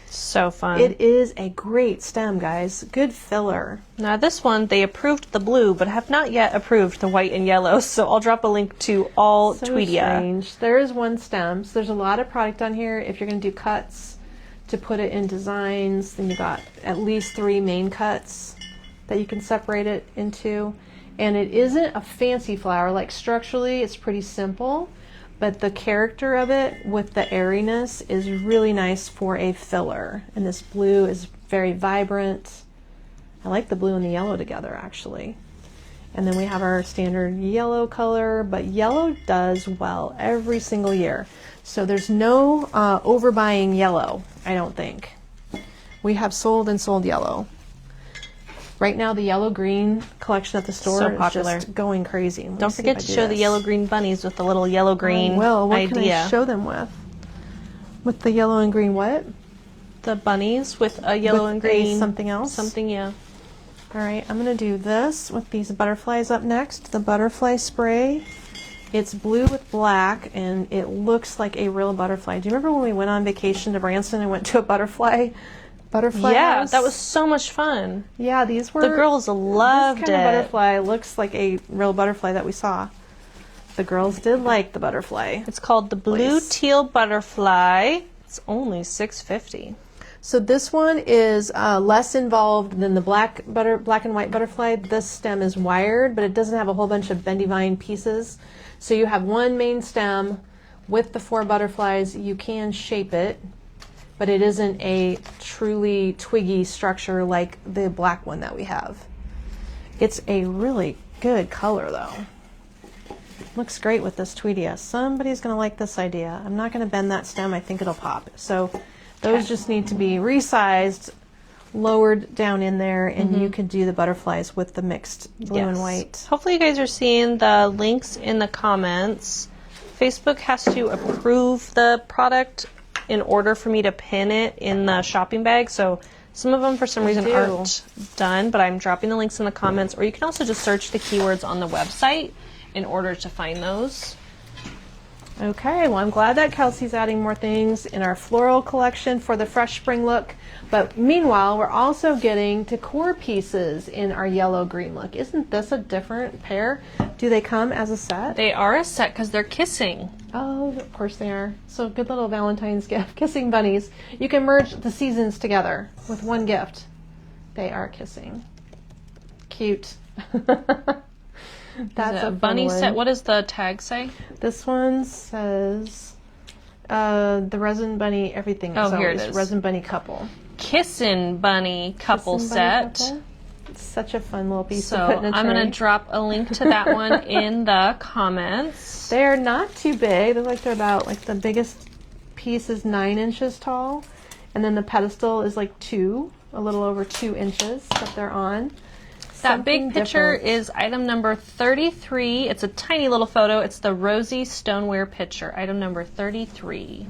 So fun. It is a great stem, guys. Good filler. Now this one, they approved the blue, but have not yet approved the white and yellow, so I'll drop a link to all So Tweedia. strange. There is one stem, so there's a lot of product on here. If you're going to do cuts to put it in designs, then you got at least 3 main cuts that you can separate it into. And it isn't a fancy flower. Like structurally, it's pretty simple, but the character of it with the airiness is really nice for a filler. And this blue is very vibrant. I like the blue and the yellow together, actually. And then we have our standard yellow color, but yellow does well every single year. So there's no overbuying yellow, I don't think. We have sold and sold yellow. Right now, the yellow-green collection at the store So popular. is just going crazy. Let me Don't see forget if I to do show the this. yellow-green bunnies with the little yellow-green Well, what idea. can I show them with? With the yellow and green what? The bunnies with a yellow With and a green. something else? Something, yeah. All right, I'm going to do this with these butterflies up next. The butterfly spray. It's blue with black, and it looks like a real butterfly. Do you remember when we went on vacation to Branson and went to a butterfly Yeah, house? that was so much fun. Yeah, these were... The girls loved This kind of it. butterfly looks like a real butterfly that we saw. The girls did like the butterfly. It's called the Blue Place. Teal Butterfly. It's only $6.50. So this one is less involved than the black and white butterfly. This stem is wired, but it doesn't have a whole bunch of bendy vine pieces. So you have one main stem with the 4 butterflies. You can shape it, but it isn't a truly twiggy structure like the black one that we have. It's a really good color though. Looks great with this Tweedia. Somebody's going to like this idea. I'm not going to bend that stem. I think it'll pop. So those just need to be resized, lowered down in there, and you can do the butterflies with the mixed blue and white. Hopefully you guys are seeing the links in the comments. Facebook has to approve the product in order for me to pin it in the shopping bag. So some of them for some reason do. aren't done, but I'm dropping the links in the comments, or you can also just search the keywords on the website in order to find those. Okay, well, I'm glad that Kelsey's adding more things in our floral collection for the fresh spring look. But meanwhile, we're also getting decor pieces in our yellow-green look. Isn't this a different pair? Do they come as a set? They are a set because they're kissing. Oh, of course they are. So good little Valentine's gift. Kissing bunnies. You can merge the seasons together with one gift. They are kissing. Cute. That's a bunny fun set. one. What does the tag say? This one says the resin bunny everything. Oh, here it always is. Resin bunny couple. Kissin' bunny couple Resin bunny set. couple. It's such a fun little piece So to put in a I'm tray. going to drop a link to that one in the comments. They're not too big. They're about, like, the biggest piece is 9 inches tall, and then the pedestal is like a little over 2 inches that they're on. That big Something picture different. is item number 33. It's a tiny little photo. It's the rosy stoneware picture, item number 33.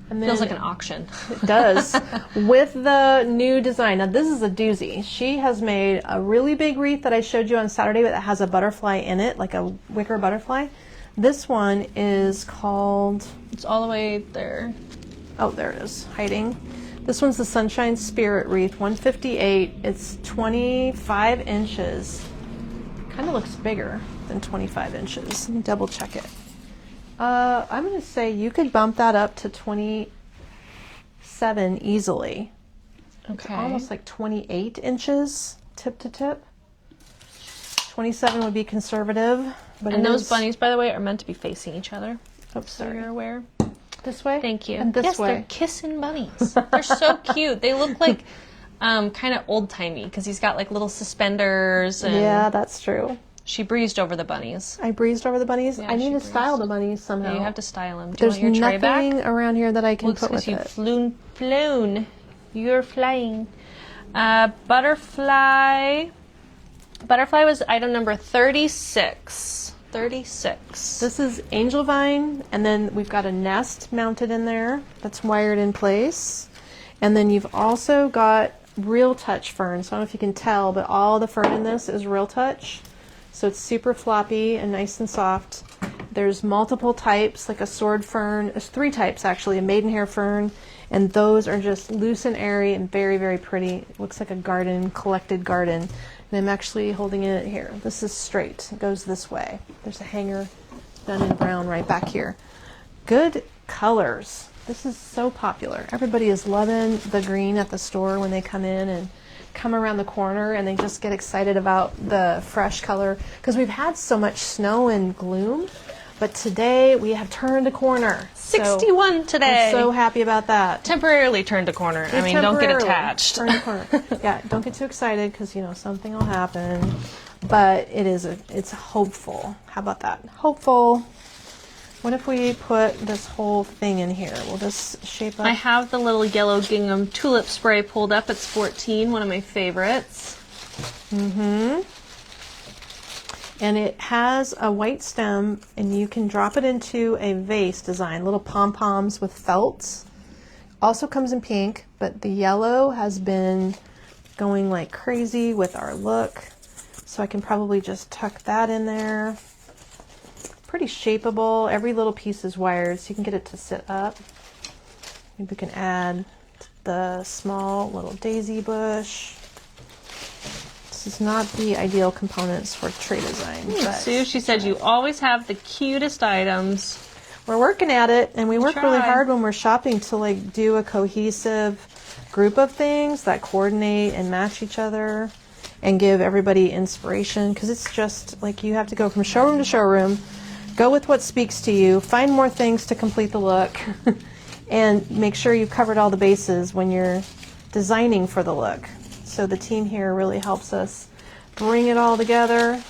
And Feels like an auction. It does. With the new design. Now this is a doozy. She has made a really big wreath that I showed you on Saturday that has a butterfly in it, like a wicker butterfly. This one is called... It's all the way there. Oh, there it is, hiding. This one's the Sunshine Spirit Wreath, 158. It's 25 inches. Kind of looks bigger than 25 inches. Let me double check it. I'm going to say you could bump that up to 27 easily. Okay. It's almost like 28 inches tip to tip. 27 would be conservative. But and those bunnies, by the way, are meant to be facing each other. Oops, So sorry. you're aware. This way? Thank you. And this yes, way. they're kissing bunnies. They're so cute. They look like kind of old-timey because he's got like little suspenders. And Yeah, that's true. she breezed over the bunnies. I breezed over the bunnies. Yeah, I need she to style the bunnies somehow. Yeah, you have to style them. Do you There's want your tray nothing back? around here that I can Looks put because with you've it. flown. You're flying. Butterfly. Butterfly was item number 36. 36. This is angel vine, and then we've got a nest mounted in there that's wired in place. And then you've also got real touch fern. So I don't know if you can tell, but all the fern in this is real touch. So it's super floppy and nice and soft. There's multiple types, like a sword fern. There's 3 types actually, a maidenhair fern, and those are just loose and airy and very, very pretty. It looks like a garden, collected garden. And I'm actually holding it here. This is straight. It goes this way. There's a hanger done in brown right back here. Good colors. This is so popular. Everybody is loving the green at the store when they come in and come around the corner, and they just get excited about the fresh color because we've had so much snow and gloom, but today we have turned a corner. 61 today. I'm so happy about that. Temporarily turned a corner. I mean, don't get attached. Turned a corner. Yeah, don't get too excited because something will happen, but it's hopeful. How about that? Hopeful. What if we put this whole thing in here? Will this shape up? I have the little yellow gingham tulip spray pulled up. It's 14, one of my favorites. Mm-hmm. And it has a white stem, and you can drop it into a vase design, little pom-poms with felts. Also comes in pink, but the yellow has been going like crazy with our look. So I can probably just tuck that in there. Pretty shapeable. Every little piece is wired, so you can get it to sit up. Maybe we can add the small little daisy bush. This is not the ideal components for tray design. But Sue, she said you always have the cutest items. we're working at it, and we work really try. hard when we're shopping to like do a cohesive group of things that coordinate and match each other and give everybody inspiration, because it's just like you have to go from showroom to showroom, go with what speaks to you, find more things to complete the look, and make sure you've covered all the bases when you're designing for the look. So the team here really helps us bring it all together.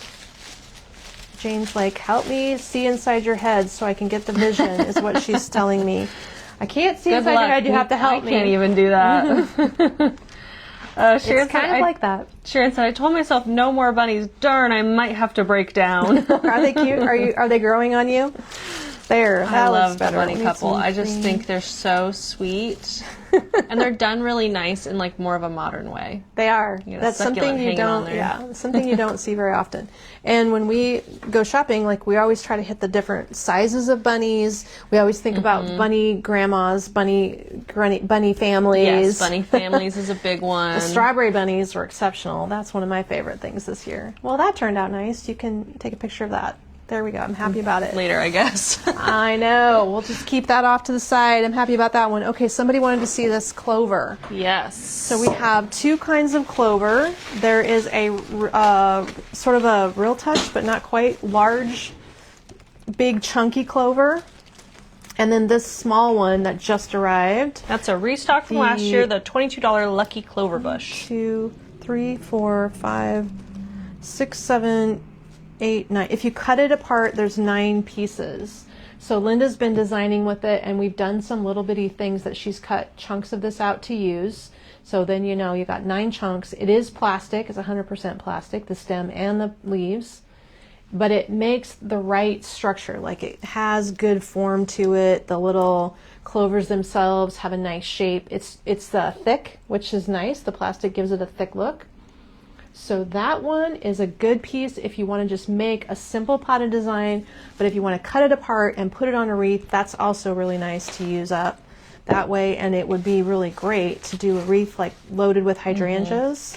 Jane's like, help me see inside your head so I can get the vision, is what she's telling me. I can't see inside your head, you have to help me. I can't even do that. It's kind of like that. Sharon said, I told myself no more bunnies. Darn, I might have to break down. Are they cute? Are they growing on you? There, that I looks love the better. bunny We need couple. some I just green. think they're so sweet. And they're done really nice in like more of a modern way. They are. You know, That's succulent something you hanging on don't. there. Yeah, something you don't see very often. And when we go shopping, like we always try to hit the different sizes of bunnies. We always think about bunny grandmas, bunny families. Yes, bunny families is a big one. The strawberry bunnies were exceptional. That's one of my favorite things this year. Well, that turned out nice. You can take a picture of that. There we go. I'm happy about it. Later, I guess. I know. We'll just keep that off to the side. I'm happy about that one. Okay, somebody wanted to see this clover. Yes. So we have 2 kinds of clover. There is a sort of a real touch, but not quite large, big chunky clover. And then this small one that just arrived. That's a restock from last year, the $22 Lucky Clover Bush. 2, 3, 4, 5, 6, 7, 8, 9. If you cut it apart, there's 9 pieces. So Linda's been designing with it, and we've done some little bitty things that she's cut chunks of this out to use. So then you got 9 chunks. It is plastic. It's 100% plastic, the stem and the leaves. but it makes the right structure. Like it has good form to it. The little clovers themselves have a nice shape. It's thick, which is nice. The plastic gives it a thick look. So that one is a good piece if you want to just make a simple potted design, but if you want to cut it apart and put it on a wreath, that's also really nice to use up that way. And it would be really great to do a wreath like loaded with hydrangeas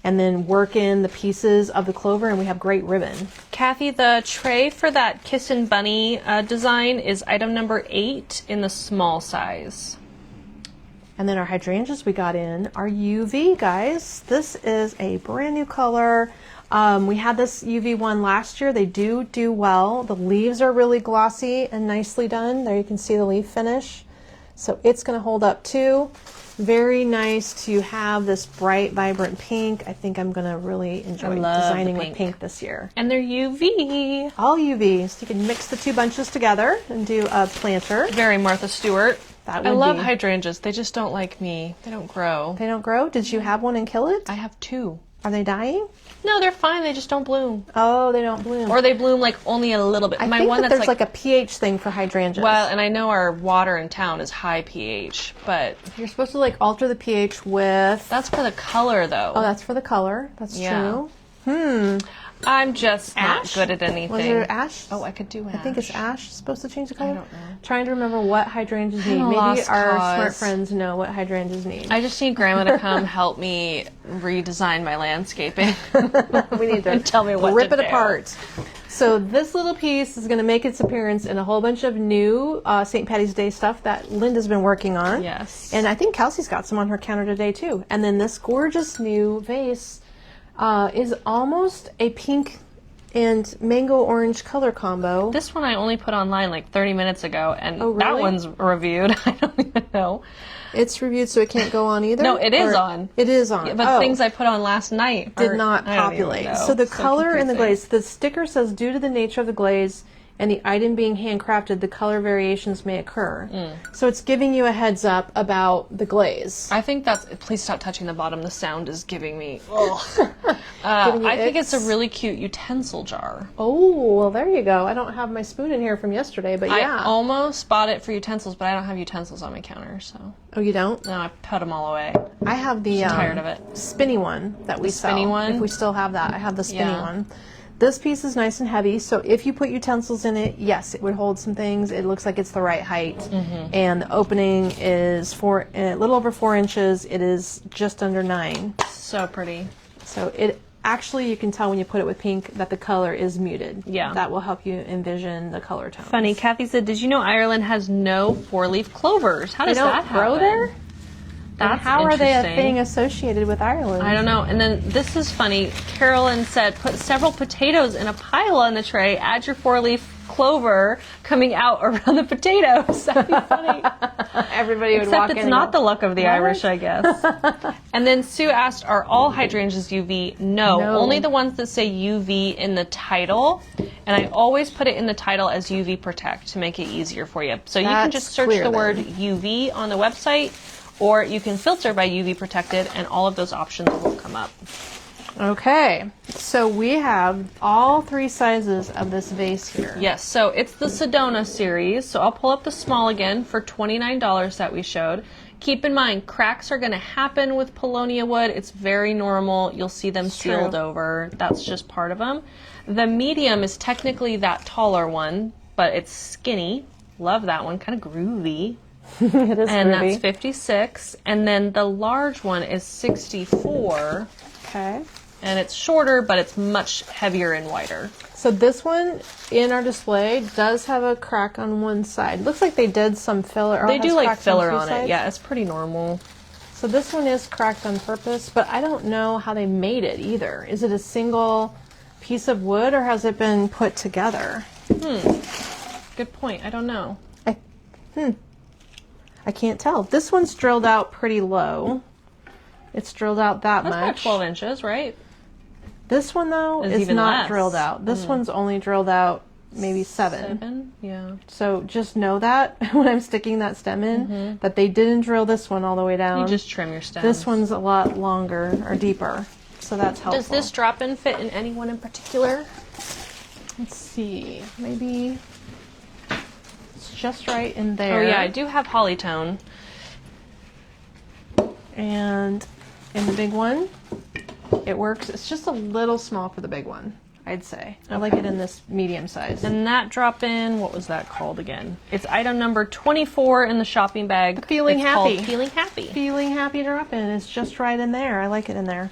and then work in the pieces of the clover, and we have great ribbon. Kathy, the tray for that Kissin' Bunny design is item number 8 in the small size. And then our hydrangeas we got in are UV, guys. This is a brand new color. We had this UV one last year. They do well. The leaves are really glossy and nicely done. There you can see the leaf finish. So it's going to hold up too. Very nice to have this bright, vibrant pink. I think I'm going to really enjoy designing with pink this year. And they're UV. All UV. So you can mix the two bunches together and do a planter. Very Martha Stewart. I love hydrangeas. They just don't like me. They don't grow. They don't grow? Did you have one and kill it? I have 2. Are they dying? No, they're fine. They just don't bloom. Oh, they don't bloom. Or they bloom like only a little bit. I think that there's like a pH thing for hydrangeas. Well, and I know our water in town is high pH, but you're supposed to like alter the pH with... That's for the color, though. Oh, that's for the color. That's true. I'm just not good at anything. Was it ash? Oh, I could do ash. I think it's ash supposed to change the color. I don't know. Trying to remember what hydrangeas need. Maybe our smart friends know what hydrangeas need. I just need Grandma to come help me redesign my landscaping. We need to tell me what rip to it apart. So this little piece is going to make its appearance in a whole bunch of new St. Patty's Day stuff that Linda's been working on. Yes. And I think Kelsey's got some on her counter today too. And then this gorgeous new vase is almost a pink and mango orange color combo. This one I only put online like 30 minutes ago, and really? that one's reviewed. I don't even know. It's reviewed, so it can't go on either? No, it is on. It is on. Yeah, but things I put on last night did not populate. So the color and the glaze, the sticker says, due to the nature of the glaze and the item being handcrafted, the color variations may occur. So it's giving you a heads up about the glaze. I think that's... Please stop touching the bottom. The sound is giving me... I think it's a really cute utensil jar. Oh, well, there you go. I don't have my spoon in here from yesterday, but yeah. I almost bought it for utensils, but I don't have utensils on my counter, so... Oh, you don't? No, I put them all away. I have the I'm tired of it. spinny one that we sell. Spinny one? If we still have that. I have the spinny one. This piece is nice and heavy, so if you put utensils in it, yes, it would hold some things. It looks like it's the right height. And the opening is a little over 4 inches. It is just under 9. So pretty. So it actually, you can tell when you put it with pink that the color is muted. Yeah. That will help you envision the color tone. Funny, Kathy said, did you know Ireland has no 4-leaf clovers? How does that grow happen? there? That's how are they a interesting. thing associated with Ireland? I don't know. And then this is funny. Carolyn said, put several potatoes in a pile on the tray. Add your 4-leaf clover coming out around the potatoes. That'd be funny. Everybody would walk in. Except it's not the luck of the Irish, I guess. And then Sue asked, are all hydrangeas UV? No, only the ones that say UV in the title. And I always put it in the title as UV Protect to make it easier for you. So you can just search the word UV on the website, or you can filter by UV Protected, and all of those options will come up. Okay, so we have all 3 sizes of this vase here. Yes, so it's the Sedona series. So I'll pull up the small again for $29 that we showed. Keep in mind, cracks are going to happen with Paulownia wood. It's very normal. You'll see them sealed over. That's just part of them. The medium is technically that taller one, but it's skinny. Love that one, kind of groovy. It is and groovy. That's $56. And then the large one is $64. Okay. And it's shorter, but it's much heavier and wider. So this one in our display does have a crack on one side. Looks like they did some filler. They do like filler on it. Yeah, it's pretty normal. So this one is cracked on purpose, but I don't know how they made it either. Is it a single piece of wood, or has it been put together? Good point. I don't know. I can't tell. This one's drilled out pretty low. It's drilled out that That's much. about 12 inches, right? This one, though, is even not less. drilled out. This one's only drilled out maybe 7. 7? Yeah. So just know that when I'm sticking that stem in, that they didn't drill this one all the way down. You just trim your stems. This one's a lot longer or deeper, so that's helpful. Does this drop-in fit in anyone in particular? let's see, maybe it's just right in there. Oh yeah, I do have holly tone. And in the big one, it works. It's just a little small for the big one, I'd say. I like it in this medium size. And that drop-in, what was that called again? It's item number 24 in the shopping bag. Feeling it's Happy. Called Feeling Happy. Feeling Happy drop-in. It's just right in there. I like it in there,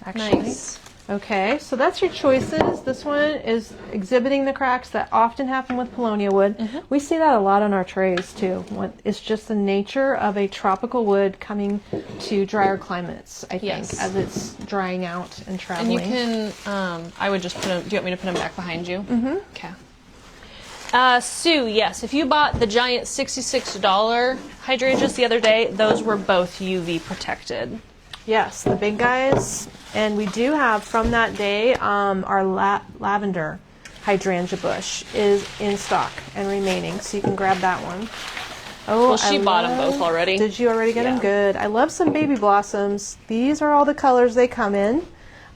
actually. Nice. Okay, so that's your choices. This one is exhibiting the cracks that often happen with paulownia wood. We see that a lot on our trays too. It's just the nature of a tropical wood coming to drier climates, I think, as it's drying out and traveling. And you can, I would just put them, do you want me to put them back behind you? Okay. Sue, yes, if you bought the giant $66 hydrangeas the other day, those were both UV protected. Yes, the big guys. And we do have, from that day, our lavender hydrangea bush is in stock and remaining, so you can grab that one. Oh, well, she bought them both already. Did you already get them? Good. I love some baby blossoms. These are all the colors they come in.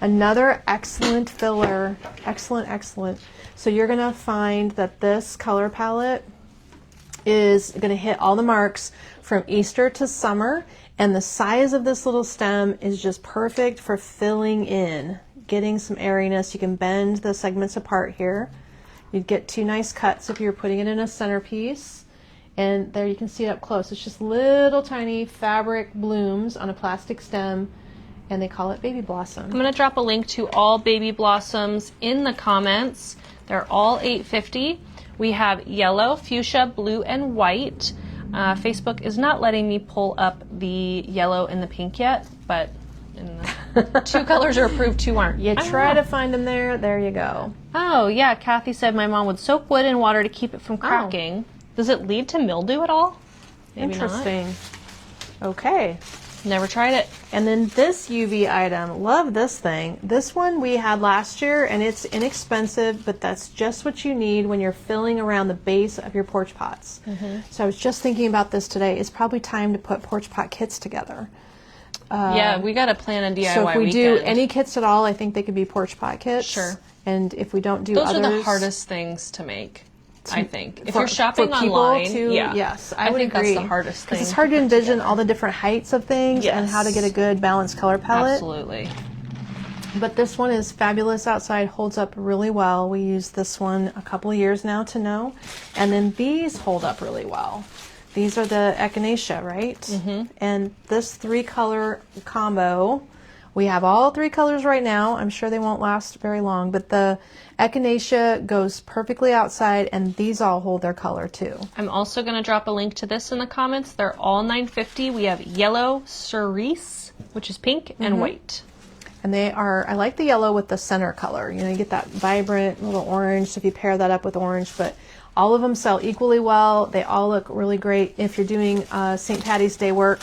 Another excellent filler. Excellent, excellent. So you're going to find that this color palette is going to hit all the marks from Easter to summer. And the size of this little stem is just perfect for filling in, getting some airiness. You can bend the segments apart here. You'd get two nice cuts if you're putting it in a centerpiece. And there you can see it up close. It's just little tiny fabric blooms on a plastic stem, and they call it baby blossom. I'm going to drop a link to all baby blossoms in the comments. They're all $8.50. We have yellow, fuchsia, blue, and white. Facebook is not letting me pull up the yellow and the pink yet, but two colors are approved, two aren't. You try to find them there. There you go. Oh, yeah. Kathy said my mom would soak wood in water to keep it from cracking. Does it lead to mildew at all? Maybe Interesting. Not. Okay. Never tried it. And then this UV item, love this thing. This one we had last year, and it's inexpensive, but that's just what you need when you're filling around the base of your porch pots. So I was just thinking about this today. It's probably time to put porch pot kits together. Yeah, we got to plan a DIY So if we weekend. do any kits at all, I think they could be porch pot kits. Sure. And if we don't do those others, are the hardest things to make. I think if for, you're shopping for people online, yes, I would think agree. that's the hardest thing. It's hard to envision all the different heights of things and how to get a good balanced color palette. Absolutely. But this one is fabulous outside, holds up really well. We used this one a couple of years now to know. And then these hold up really well. These are the echinacea, right? And this 3-color combo, we have all 3 colors right now. I'm sure they won't last very long, but the echinacea goes perfectly outside, and these all hold their color too. I'm also going to drop a link to this in the comments. They're all $9.50. We have yellow cerise, which is pink, and white. And they are, I like the yellow with the center color. You know, you get that vibrant little orange, so if you pair that up with orange, but all of them sell equally well. They all look really great. If you're doing St. Patty's Day work,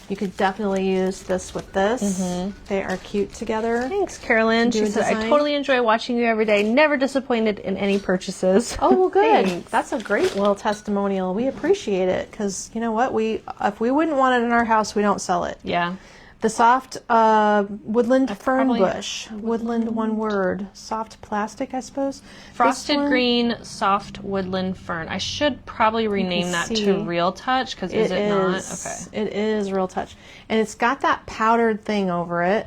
you could definitely use this with this. They are cute together. Thanks, Carolyn. She said, I totally enjoy watching you every day. Never disappointed in any purchases. Oh, well, good. Thanks. That's a great little testimonial. We appreciate it because, you know what? If we wouldn't want it in our house, we don't sell it. Yeah. The soft woodland fern bush. Woodland, one word. Soft plastic, I suppose. Frosted green, soft woodland fern. I should probably rename that to Real Touch, because is it not? Okay. It is Real Touch. And it's got that powdered thing over it.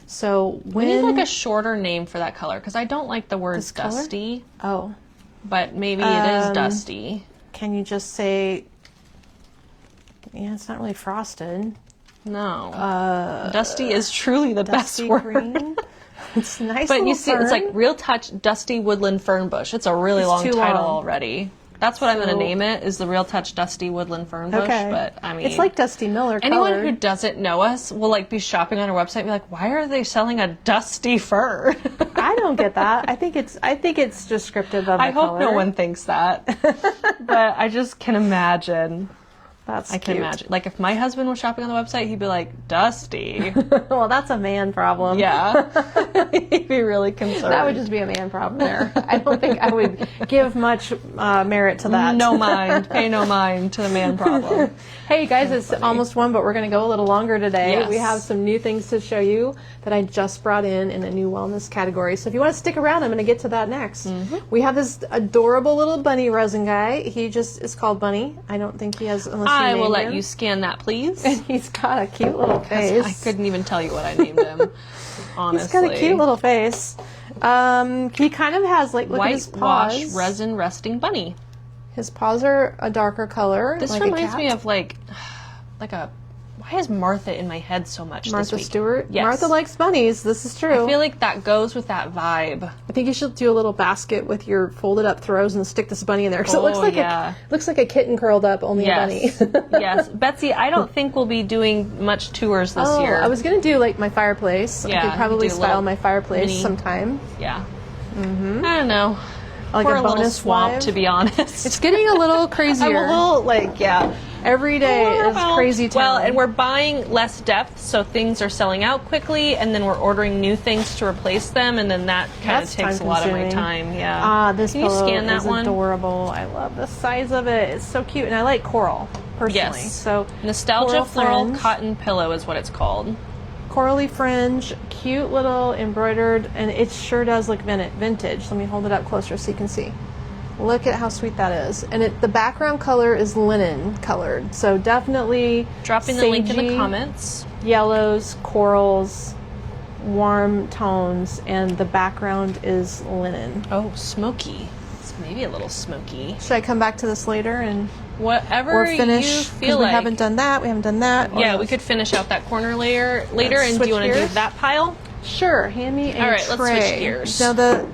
So when... We need like a shorter name for that color, because I don't like the word dusty. Oh. But maybe it is dusty. Can you just say... Yeah, it's not really frosted. No. Dusty is truly the best word. Green. It's nice. But you see, fern. it's like Real Touch Dusty Woodland Fern Bush. It's a really long title already. That's what I'm going to name it, is the Real Touch Dusty Woodland Fern Bush. Okay. But I mean, it's like Dusty Miller anyone colored. who doesn't know us will like be shopping on our website and be like, why are they selling a dusty fur? I don't get that. I think it's descriptive of the color. I hope no one thinks that. But I just can imagine. That's I can cute. imagine. Like, if my husband was shopping on the website, he'd be like, Dusty. Well, that's a man problem. Yeah. He'd be really concerned. That would just be a man problem there. I don't think I would give much merit to that. No mind. Pay no mind to the man problem. Hey guys, it's almost 1, but we're going to go a little longer today. Yes. We have some new things to show you that I just brought in a new wellness category. So if you want to stick around, I'm going to get to that next. We have this adorable little bunny resin guy. He just is called Bunny. I don't think he has, unless you I will named let him. you scan that, please. And he's got a cute little face. I couldn't even tell you what I named him, honestly. He's got a cute little face. He kind of has, like, look at his Whitewash paws. resin resting bunny. His paws are a darker color. This like reminds a me cat. of like a. Why is Martha in my head so much Martha this week? Stewart. Yes. Martha likes bunnies. This is true. I feel like that goes with that vibe. I think you should do a little basket with your folded up throws and stick this bunny in there. So it looks like looks like a kitten curled up, only Yes. a bunny. Yes. Betsy, I don't think we'll be doing much tours this year. I was gonna do like my fireplace. Yeah, I could probably do a style little my fireplace mini- sometime. Yeah. I don't know. Like We're a a little bonus swamped, vibe. to be honest. It's getting a little crazier. I'm a little like, yeah. Every day is crazy town. Well, and we're buying less depth, so things are selling out quickly, and then we're ordering new things to replace them, and then that kind of That's takes a lot of my time-consuming. time. Yeah. This Can you pillow scan that is one? adorable. I love the size of it. It's so cute, and I like coral personally. Yes. So Nostalgia coral Floral fringe. Cotton Pillow is what it's called. Corally fringe, cute little embroidered, and it sure does look vintage. Let me hold it up closer so you can see. Look at how sweet that is. And the background color is linen colored, so definitely Dropping the link in the sagey comments. yellows, corals, warm tones, and the background is linen. Oh, smoky. It's maybe a little smoky. Should I come back to this later and Whatever or finish? you 'Cause feel we like. haven't done that. We haven't done that. Yeah, Or- we could finish out that corner layer later. Let's And do you switch want to do gears? that pile? Sure, hand me a All right, let's tray. switch gears. Now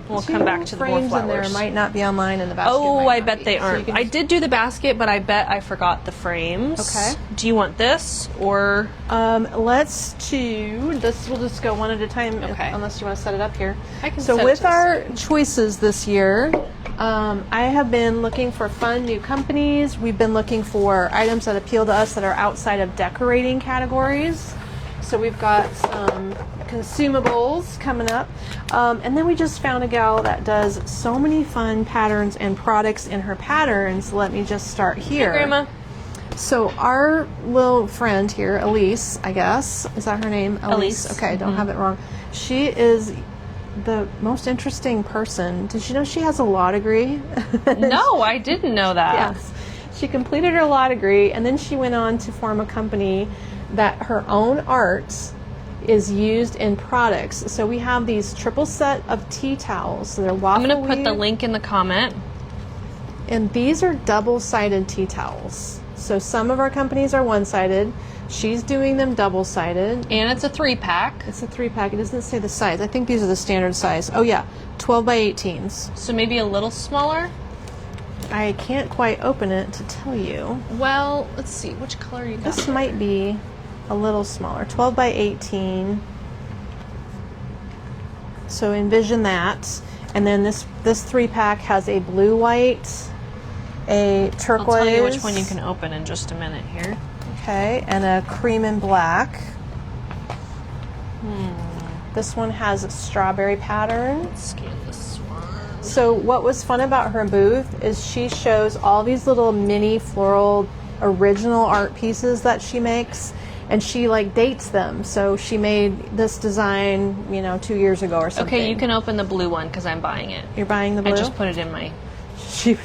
We'll two come back to the more frames in there flowers. might not be online, and the basket. Oh, might I not bet be. they So you aren't. can I did do the basket, but I bet I forgot the frames. Okay. Do you want this or? Let's do this. We'll just go one at a time, Okay. unless you want to set it up here. I can So set it with to the our choices this year, I have been looking for fun new companies. We've been looking for items that appeal to us that are outside of decorating categories. So we've got some consumables coming up. And then we just found a gal that does so many fun patterns and products in her patterns. Let me just start here. Hey, Grandma. So our little friend here, Elise, I guess, is that her name? Elise. Okay, I don't have it wrong. She is the most interesting person. Did you know she has a law degree? No, I didn't know that. Yes. She completed her law degree, and then she went on to form a company that her own art is used in products. So we have these triple set of tea towels. So they're waffle I'm going to put the weave, link in the comment. and these are double-sided tea towels. So some of our companies are one-sided. She's doing them double-sided. And it's a 3-pack. It's a 3-pack. It doesn't say the size. I think these are the standard size. Oh yeah, 12 by 18s. So maybe a little smaller. I can't quite open it to tell you. Well, let's see. Which color you got? This might be a little smaller. 12 by 18. So envision that. And then this 3-pack has a blue white, a turquoise. I'll tell you which one you can open in just a minute here. Okay, and a cream and black. This one has a strawberry pattern. Let's scan this one. So what was fun about her booth is she shows all these little mini floral original art pieces that she makes, and she like dates them. So she made this design, 2 years ago or something. Okay, you can open the blue one because I'm buying it. You're buying the blue? I just put it in my...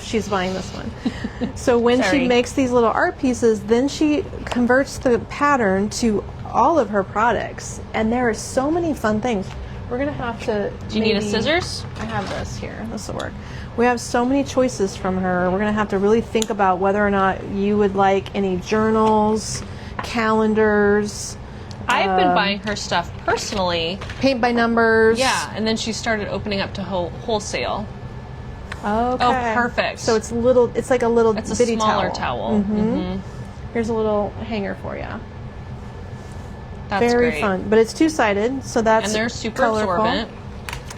She's buying this one. So when Sorry. she makes these little art pieces, then she converts the pattern to all of her products. And there are so many fun things. We're going to have to... Do you need a scissors? I have this here. This will work. We have so many choices from her. We're going to have to really think about whether or not you would like any journals, calendars, I've been buying her stuff personally. paint by numbers. Yeah, and then she started opening up to wholesale. Okay. Oh, perfect. So it's like a little It's a bitty smaller towel. Here's a little hanger for you. That's Very great. fun. But it's two-sided, so that's And they're super colorful. absorbent.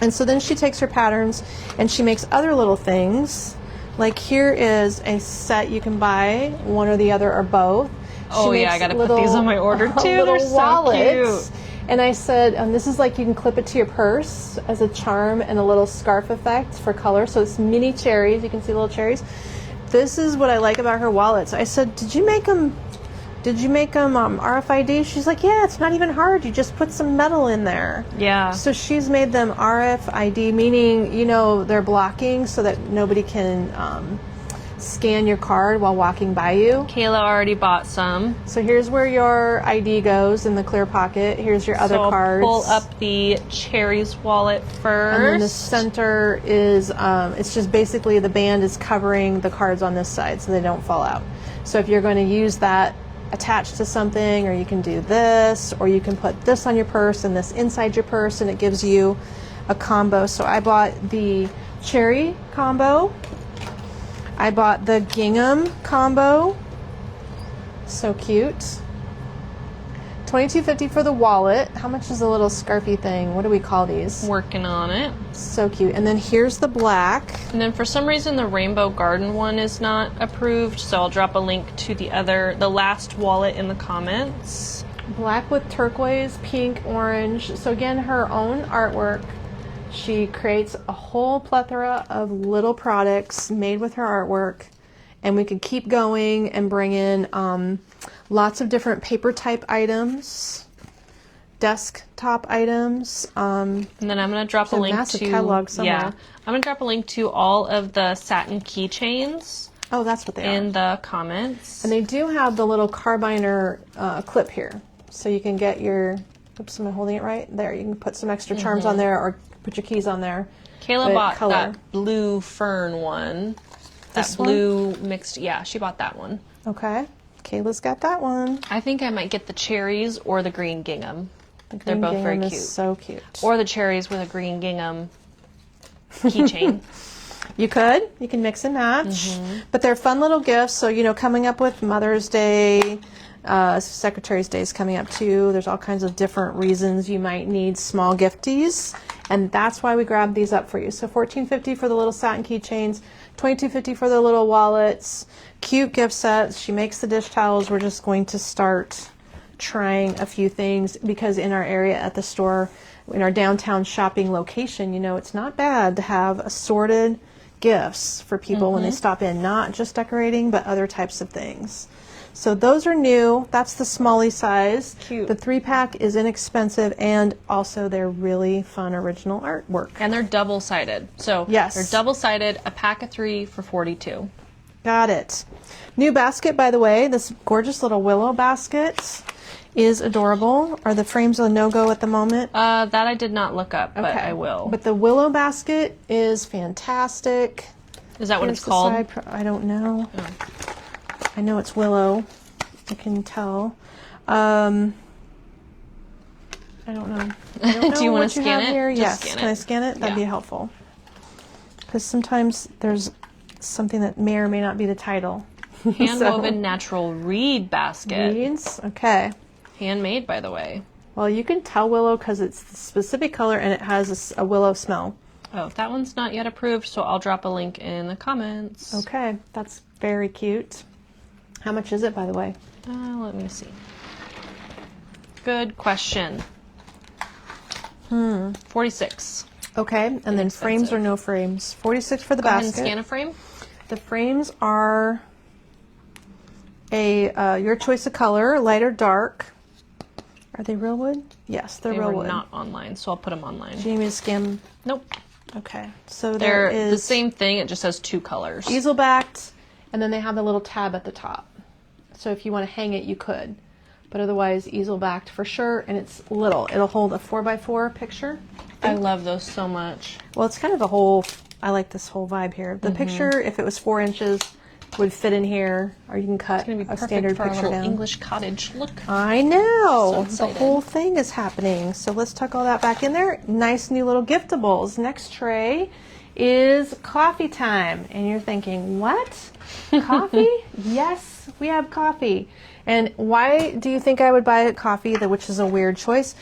And so then she takes her patterns and she makes other little things. Like here is a set you can buy, one or the other or both. Oh yeah, I gotta put these on my order too. They're so cute. And I said, this is like you can clip it to your purse as a charm and a little scarf effect for color. So it's mini cherries. You can see little cherries. This is what I like about her wallets. I said, did you make them RFID? She's like, yeah, it's not even hard. You just put some metal in there. Yeah. So she's made them RFID, meaning, you know, they're blocking so that nobody can scan your card while walking by you. Kayla already bought some. So here's where your ID goes in the clear pocket. Here's your other cards. Pull up the cherries wallet first. And then the center is, it's just basically the band is covering the cards on this side so they don't fall out. So if you're going to use that attached to something, or you can do this, or you can put this on your purse and this inside your purse, and it gives you a combo. So I bought the cherry combo. I bought the gingham combo. So cute. $22.50 for the wallet. How much is the little scarfy thing? What do we call these? Working on it. So cute. And then here's the black. And then for some reason the Rainbow Garden one is not approved, so I'll drop a link to the last wallet in the comments. Black with turquoise, pink, orange. So again, her own artwork. She creates a whole plethora of little products made with her artwork, and we could keep going and bring in lots of different paper type items, desktop items. And then I'm going to drop a link to catalog somewhere. Yeah, I'm going to drop a link to all of the satin keychains. Oh, that's what they are. In the comments. And they do have the little carbiner clip here, so you can get your. Oops, am I holding it right? There, you can put some extra charms on there, or put your keys on there. Kayla bought that blue fern one. That blue mixed, yeah, she bought that one. Okay. Kayla's got that one. I think I might get the cherries or the green gingham. They're both very cute. So cute. Or the cherries with a green gingham keychain. You could. You can mix and match. But they're fun little gifts. So, you know, coming up with Mother's Day, Secretary's Day is coming up too. There's all kinds of different reasons you might need small gifties. And that's why we grabbed these up for you. So $14.50 for the little satin keychains, $22.50 for the little wallets, cute gift sets. She makes the dish towels. We're just going to start trying a few things because in our area at the store, in our downtown shopping location, you know, it's not bad to have assorted gifts for people when they stop in, not just decorating, but other types of things. So those are new. That's the smally size. Cute. The 3-pack is inexpensive, and also they're really fun original artwork. And they're double-sided. So yes, they're double-sided, a pack of 3 for $42. Got it. New basket, by the way. This gorgeous little willow basket is adorable. Are the frames a no-go at the moment? That I did not look up, but I will. But the willow basket is fantastic. Is that what it's called? I don't know. Oh. I know it's willow. I can tell. I don't know. I don't know. Do you want to scan it? Here. Yes. Scan Can I scan it? That'd be helpful. Because sometimes there's something that may or may not be the title. Hand-woven natural reed basket. Reeds? Okay. Handmade, by the way. Well, you can tell willow because it's the specific color and it has a willow smell. Oh, that one's not yet approved, so I'll drop a link in the comments. Okay. That's very cute. How much is it, by the way? Let me see. Good question. 46. Okay, and then frames or no frames? 46 for the basket. Go ahead and scan a frame. The frames are your choice of color, light or dark. Are they real wood? Yes, they're real wood. They were not online, so I'll put them online. Do you need me to scan them? Nope. Okay, so they're there is the same thing. It just has 2 colors. Easel backed, and then they have the little tab at the top. So if you want to hang it, you could. But otherwise, easel backed for sure, and it's little. It'll hold a 4x4 picture. I love those so much. Well, it's kind of a whole, I like this whole vibe here. The picture, if it was 4 inches, would fit in here, or you can cut a standard picture down. English cottage look. I know. So the whole thing is happening. So let's tuck all that back in there. Nice new little giftables. Next tray is coffee time. And you're thinking, what? Coffee? Yes, we have coffee. And why do you think I would buy a coffee, which is a weird choice?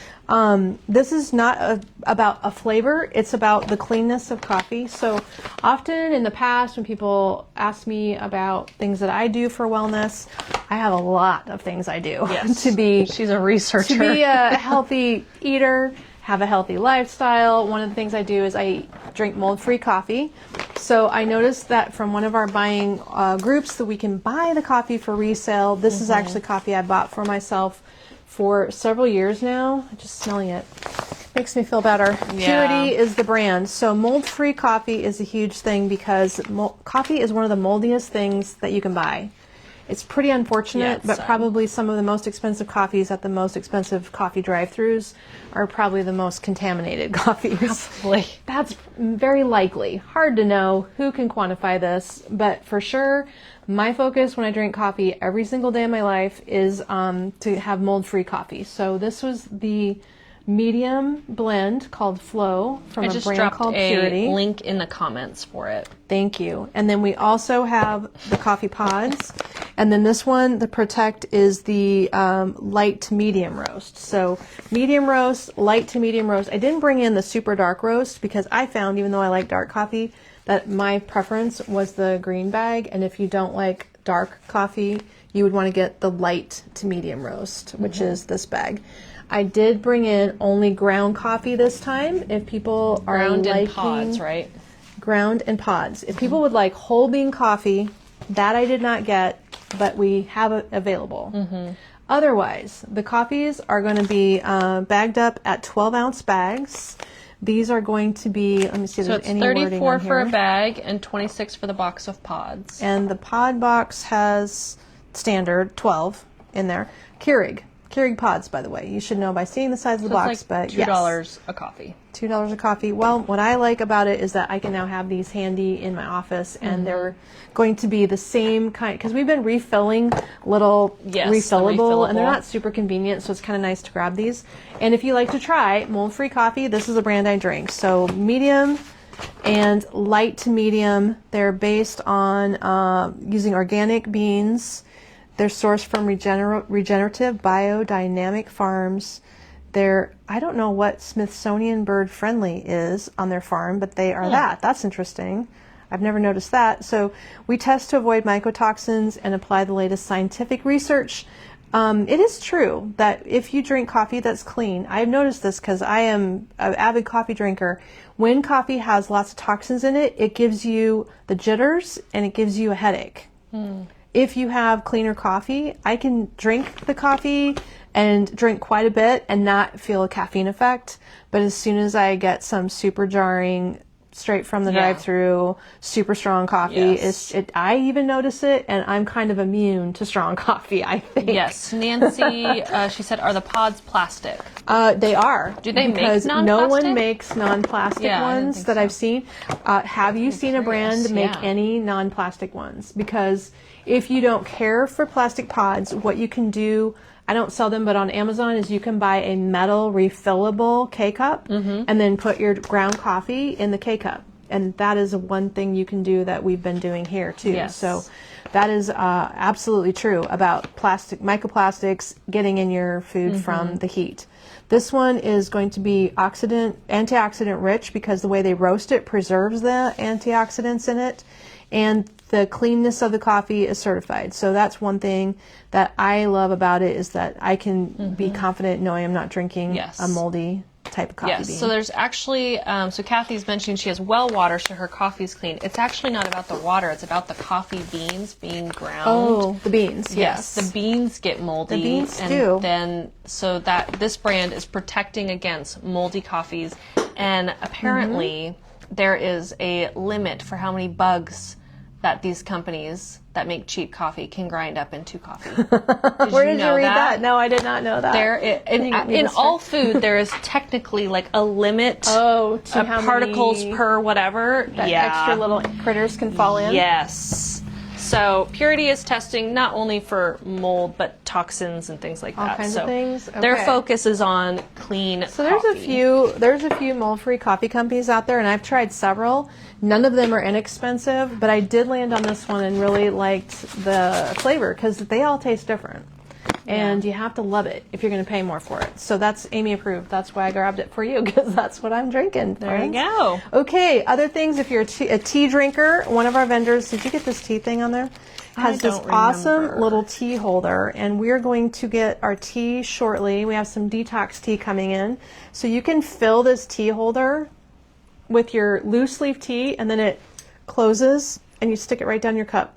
This is not about a flavor. It's about the cleanness of coffee. So often in the past when people ask me about things that I do for wellness, I have a lot of things I do She's a researcher. to be a healthy eater, have a healthy lifestyle. One of the things I do is I drink mold-free coffee. So I noticed that from one of our buying groups that we can buy the coffee for resale. This is actually coffee I bought for myself for several years now. Just smelling it makes me feel better. Yeah. Purity is the brand. So mold-free coffee is a huge thing because coffee is one of the moldiest things that you can buy. It's pretty unfortunate, but probably some of the most expensive coffees at the most expensive coffee drive-thrus are probably the most contaminated coffees. Probably. That's very likely. Hard to know. Who can quantify this? But for sure, my focus when I drink coffee every single day of my life is to have mold-free coffee. So this was the medium blend called Flow from a brand called Purity. I just dropped a link in the comments for it. Thank you. And then we also have the coffee pods. And then this one, the Protect, is the light to medium roast. So medium roast, light to medium roast. I didn't bring in the super dark roast because I found, even though I like dark coffee, that my preference was the green bag. And if you don't like dark coffee, you would want to get the light to medium roast, which is this bag. I did bring in only ground coffee this time. If people are Ground liking in pods, right? ground and pods. If people would like whole bean coffee, that I did not get, but we have it available. Otherwise, the coffees are going to be bagged up at 12-ounce bags. These are going to be, let me see if So there's it's any wording on 34 for here. a bag and 26 for the box of pods. And the pod box has standard 12 in there. Keurig pods, by the way. You should know by seeing the size of the box, It's but like $2 a coffee. $2 a coffee. Well, what I like about it is that I can now have these handy in my office, and they're going to be the same kind, because we've been refilling little refillable, and they're not super convenient, so it's kind of nice to grab these. And if you like to try mold-free coffee, this is the brand I drink. So medium and light to medium. They're based on using organic beans. They're sourced from regenerative biodynamic farms. I don't know what Smithsonian bird friendly is on their farm, but they are that. That's interesting. I've never noticed that. So we test to avoid mycotoxins and apply the latest scientific research. It is true that if you drink coffee that's clean, I've noticed this because I am an avid coffee drinker. When coffee has lots of toxins in it, it gives you the jitters and it gives you a headache. If you have cleaner coffee, I can drink the coffee and drink quite a bit and not feel a caffeine effect. But as soon as I get some super jarring, straight from the drive-thru, super strong coffee, I even notice it, and I'm kind of immune to strong coffee, I think. Yes. Nancy, she said, are the pods plastic? They are. Do they make because non-plastic? no one makes non-plastic Yeah, I didn't ones think that so. I've seen. Have you seen a brand make Yeah. any non-plastic ones? Because if you don't care for plastic pods, what you can do, I don't sell them, but on Amazon, is you can buy a metal refillable K-cup and then put your ground coffee in the K-cup. And that is one thing you can do that we've been doing here too. Yes. So that is absolutely true about microplastics getting in your food from the heat. This one is going to be antioxidant rich because the way they roast it preserves the antioxidants in it. And the cleanness of the coffee is certified. So that's one thing that I love about it, is that I can be confident knowing I'm not drinking a moldy type of coffee bean. So there's actually, so Kathy's mentioning she has well water, so her coffee's clean. It's actually not about the water, it's about the coffee beans being ground. Oh, the beans, yes. The beans get moldy. The beans and do. Then, so that this brand is protecting against moldy coffees. And apparently there is a limit for how many bugs that these companies that make cheap coffee can grind up into coffee. Where did you read that? No, I did not know that. In all food, there is technically like a limit to of how particles many per whatever. that extra little critters can fall in. Yes. So Purity is testing not only for mold, but toxins and things like that. All kinds so of things. Their Okay. focus is on clean So there's a few mold-free coffee companies out there, and I've tried several. None of them are inexpensive, but I did land on this one and really liked the flavor because they all taste different. And you have to love it if you're going to pay more for it. So that's Amy approved. That's why I grabbed it for you, because that's what I'm drinking. There you go. Okay, other things. If you're a tea drinker, one of our vendors, did you get this tea thing on there? Has this awesome little tea holder, and we're going to get our tea shortly. We have some detox tea coming in. So you can fill this tea holder with your loose leaf tea, and then it closes, and you stick it right down your cup.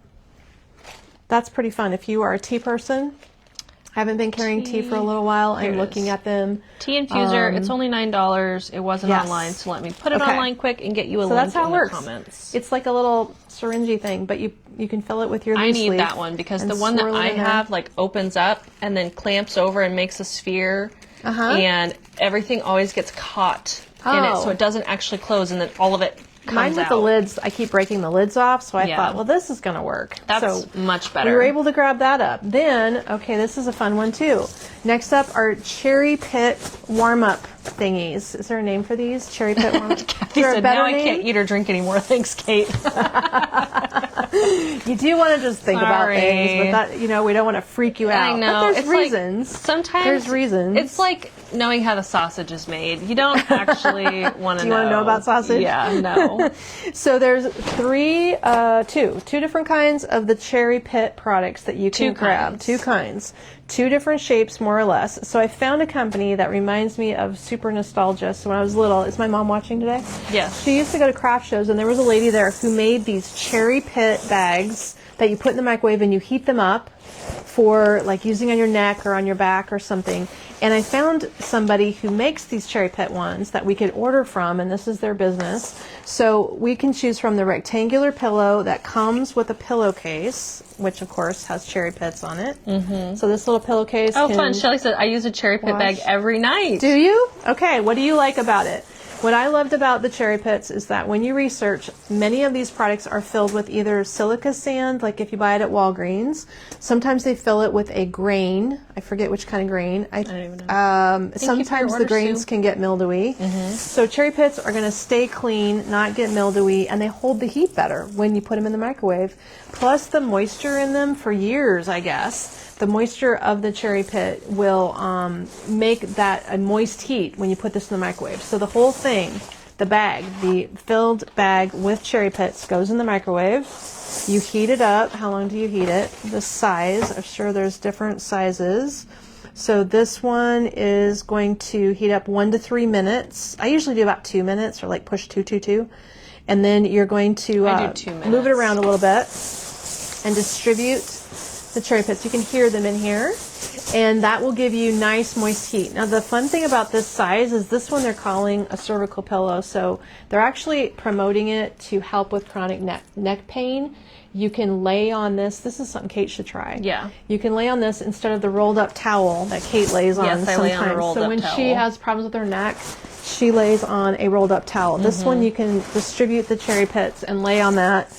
That's pretty fun. If you are a tea person, I haven't been carrying tea for a little while. I'm looking at them. Tea infuser. It's only $9. It wasn't online, so let me put it online quick and get you a link that's how in it works. the comments. It's like a little syringy thing, but you can fill it with your loose I need leaf that one because and the one that swirl it I in there. have like opens up and then clamps over and makes a sphere, and everything always gets caught in it, so it doesn't actually close, and then all of it comes Mine with out. the lids, I keep breaking the lids off, so I thought, well, this is going to work. That's so much better. We were able to grab that up. Then, okay, this is a fun one too. Next up are cherry pit warm-up thingies. Is there a name for these? Cherry pit warm-up? Kathy said, now I can't eat or drink anymore. Thanks, Kate. You do want to just think about things, but that, we don't want to freak you out. I know. But there's It's reasons. Like, sometimes there's reasons. It's like knowing how the sausage is made. You don't actually want to know. Do you want to know about sausage? Yeah, no. So there's two different kinds of the cherry pit products that you can grab. Two kinds. Two different shapes, more or less. So I found a company that reminds me of super nostalgia. So when I was little, is my mom watching today? Yes. She used to go to craft shows, and there was a lady there who made these cherry pit bags that you put in the microwave and you heat them up for like using on your neck or on your back or something. And I found somebody who makes these cherry pit ones that we could order from, and this is their business. So we can choose from the rectangular pillow that comes with a pillowcase, which of course has cherry pits on it. Mm-hmm. So this little pillowcase. Oh, fun. Shelly said, I use a cherry pit bag every night. Do you? Okay. What do you like about it? What I loved about the cherry pits is that when you research, many of these products are filled with either silica sand, like if you buy it at Walgreens. Sometimes they fill it with a grain. I forget which kind of grain. I don't even know. Sometimes the grains can get mildewy. Mm-hmm. So cherry pits are going to stay clean, not get mildewy, and they hold the heat better when you put them in the microwave. Plus the moisture in them for years, I guess. The moisture of the cherry pit will make that a moist heat when you put this in the microwave. So the whole thing, the bag, the filled bag with cherry pits goes in the microwave. You heat it up. How long do you heat it? The size. I'm sure there's different sizes. So this one is going to heat up 1 to 3 minutes. I usually do about 2 minutes, or like push 2, 2, 2. And then you're going to move it around a little bit and distribute the cherry pits. You can hear them in here, and that will give you nice moist heat. Now the fun thing about this size is this one they're calling a cervical pillow, so they're actually promoting it to help with chronic neck pain. You can lay on this. This is something Kate should try. Yeah. You can lay on this instead of the rolled up towel that Kate lays on sometimes. I lay on a rolled up when towel. she has problems with her neck, she lays on a rolled up towel. This one you can distribute the cherry pits and lay on that,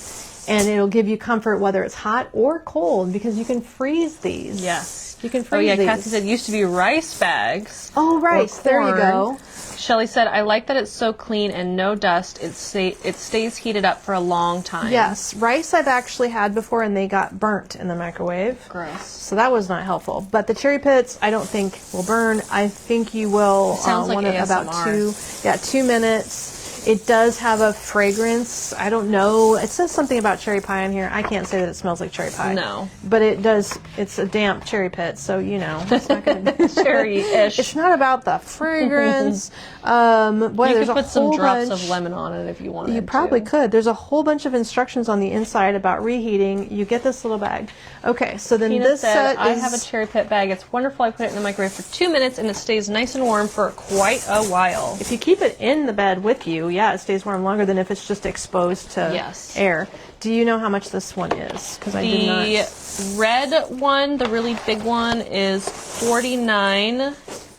and it'll give you comfort whether it's hot or cold, because you can freeze these. Yes. You can freeze these. Kathy said it used to be rice bags. Oh, rice. There you go. Shelly said, I like that it's so clean and no dust. It stays heated up for a long time. Yes. Rice I've actually had before, and they got burnt in the microwave. Gross. So that was not helpful. But the cherry pits, I don't think will burn. I think you will sounds like want it ASMR. about 2 minutes. It does have a fragrance. I don't know. It says something about cherry pie in here. I can't say that it smells like cherry pie. No. But it does. It's a damp cherry pit, so it's not going to cherry-ish. It's not about the fragrance. Boy, you there's could a put some whole drops bunch. of lemon on it if you wanted to. You probably could. There's a whole bunch of instructions on the inside about reheating. You get this little bag. Okay, so then Tina this said, set I is... have a cherry pit bag. It's wonderful. I put it in the microwave for 2 minutes, and it stays nice and warm for quite a while. If you keep it in the bed with you, it stays warm longer than if it's just exposed to air. Do you know how much this one is? Because I did not. The red one, the really big one, is $49.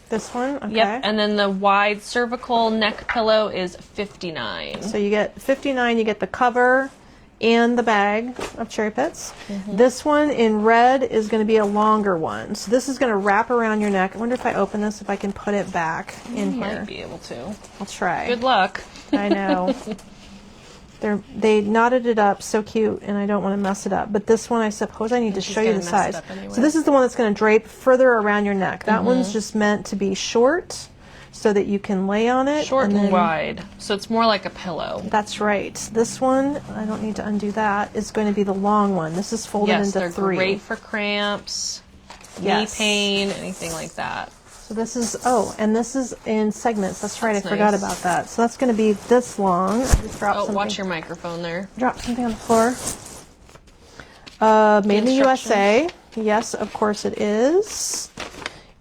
This one? Okay. Yep, and then the wide cervical neck pillow is $59. So you get $59, you get the cover, and the bag of cherry pits. This one in red is going to be a longer one. So this is going to wrap around your neck. I wonder if I open this, if I can put it back in here. Might be able to. I'll try. Good luck. I know. They knotted it up so cute, and I don't want to mess it up. But this one, I suppose I need to show you the size. Anyway. So this is the one that's going to drape further around your neck. That one's just meant to be short so that you can lay on it. Short and wide. So it's more like a pillow. That's right. This one, I don't need to undo that, is going to be the long one. This is folded Yes, into they're 3. great for cramps, Yes. knee pain, anything like that. So this is, and this is in segments. That's right, That's I forgot nice. about that. So that's going to be this long. I just dropped Oh, something. watch your microphone there. Drop something on the floor. Made in the USA. Yes, of course it is.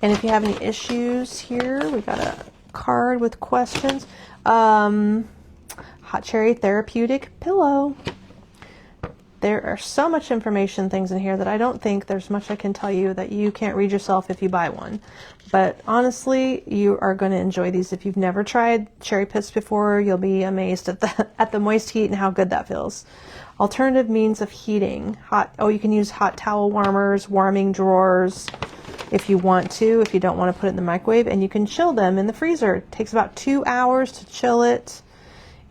And if you have any issues here, we got a card with questions. Hot cherry therapeutic pillow. There are so much information things in here that I don't think there's much I can tell you that you can't read yourself if you buy one. But honestly, you are going to enjoy these. If you've never tried cherry pits before, you'll be amazed at the moist heat and how good that feels. Alternative means of heating. You can use hot towel warmers, warming drawers if you want to, if you don't want to put it in the microwave. And you can chill them in the freezer. It takes about 2 hours to chill it.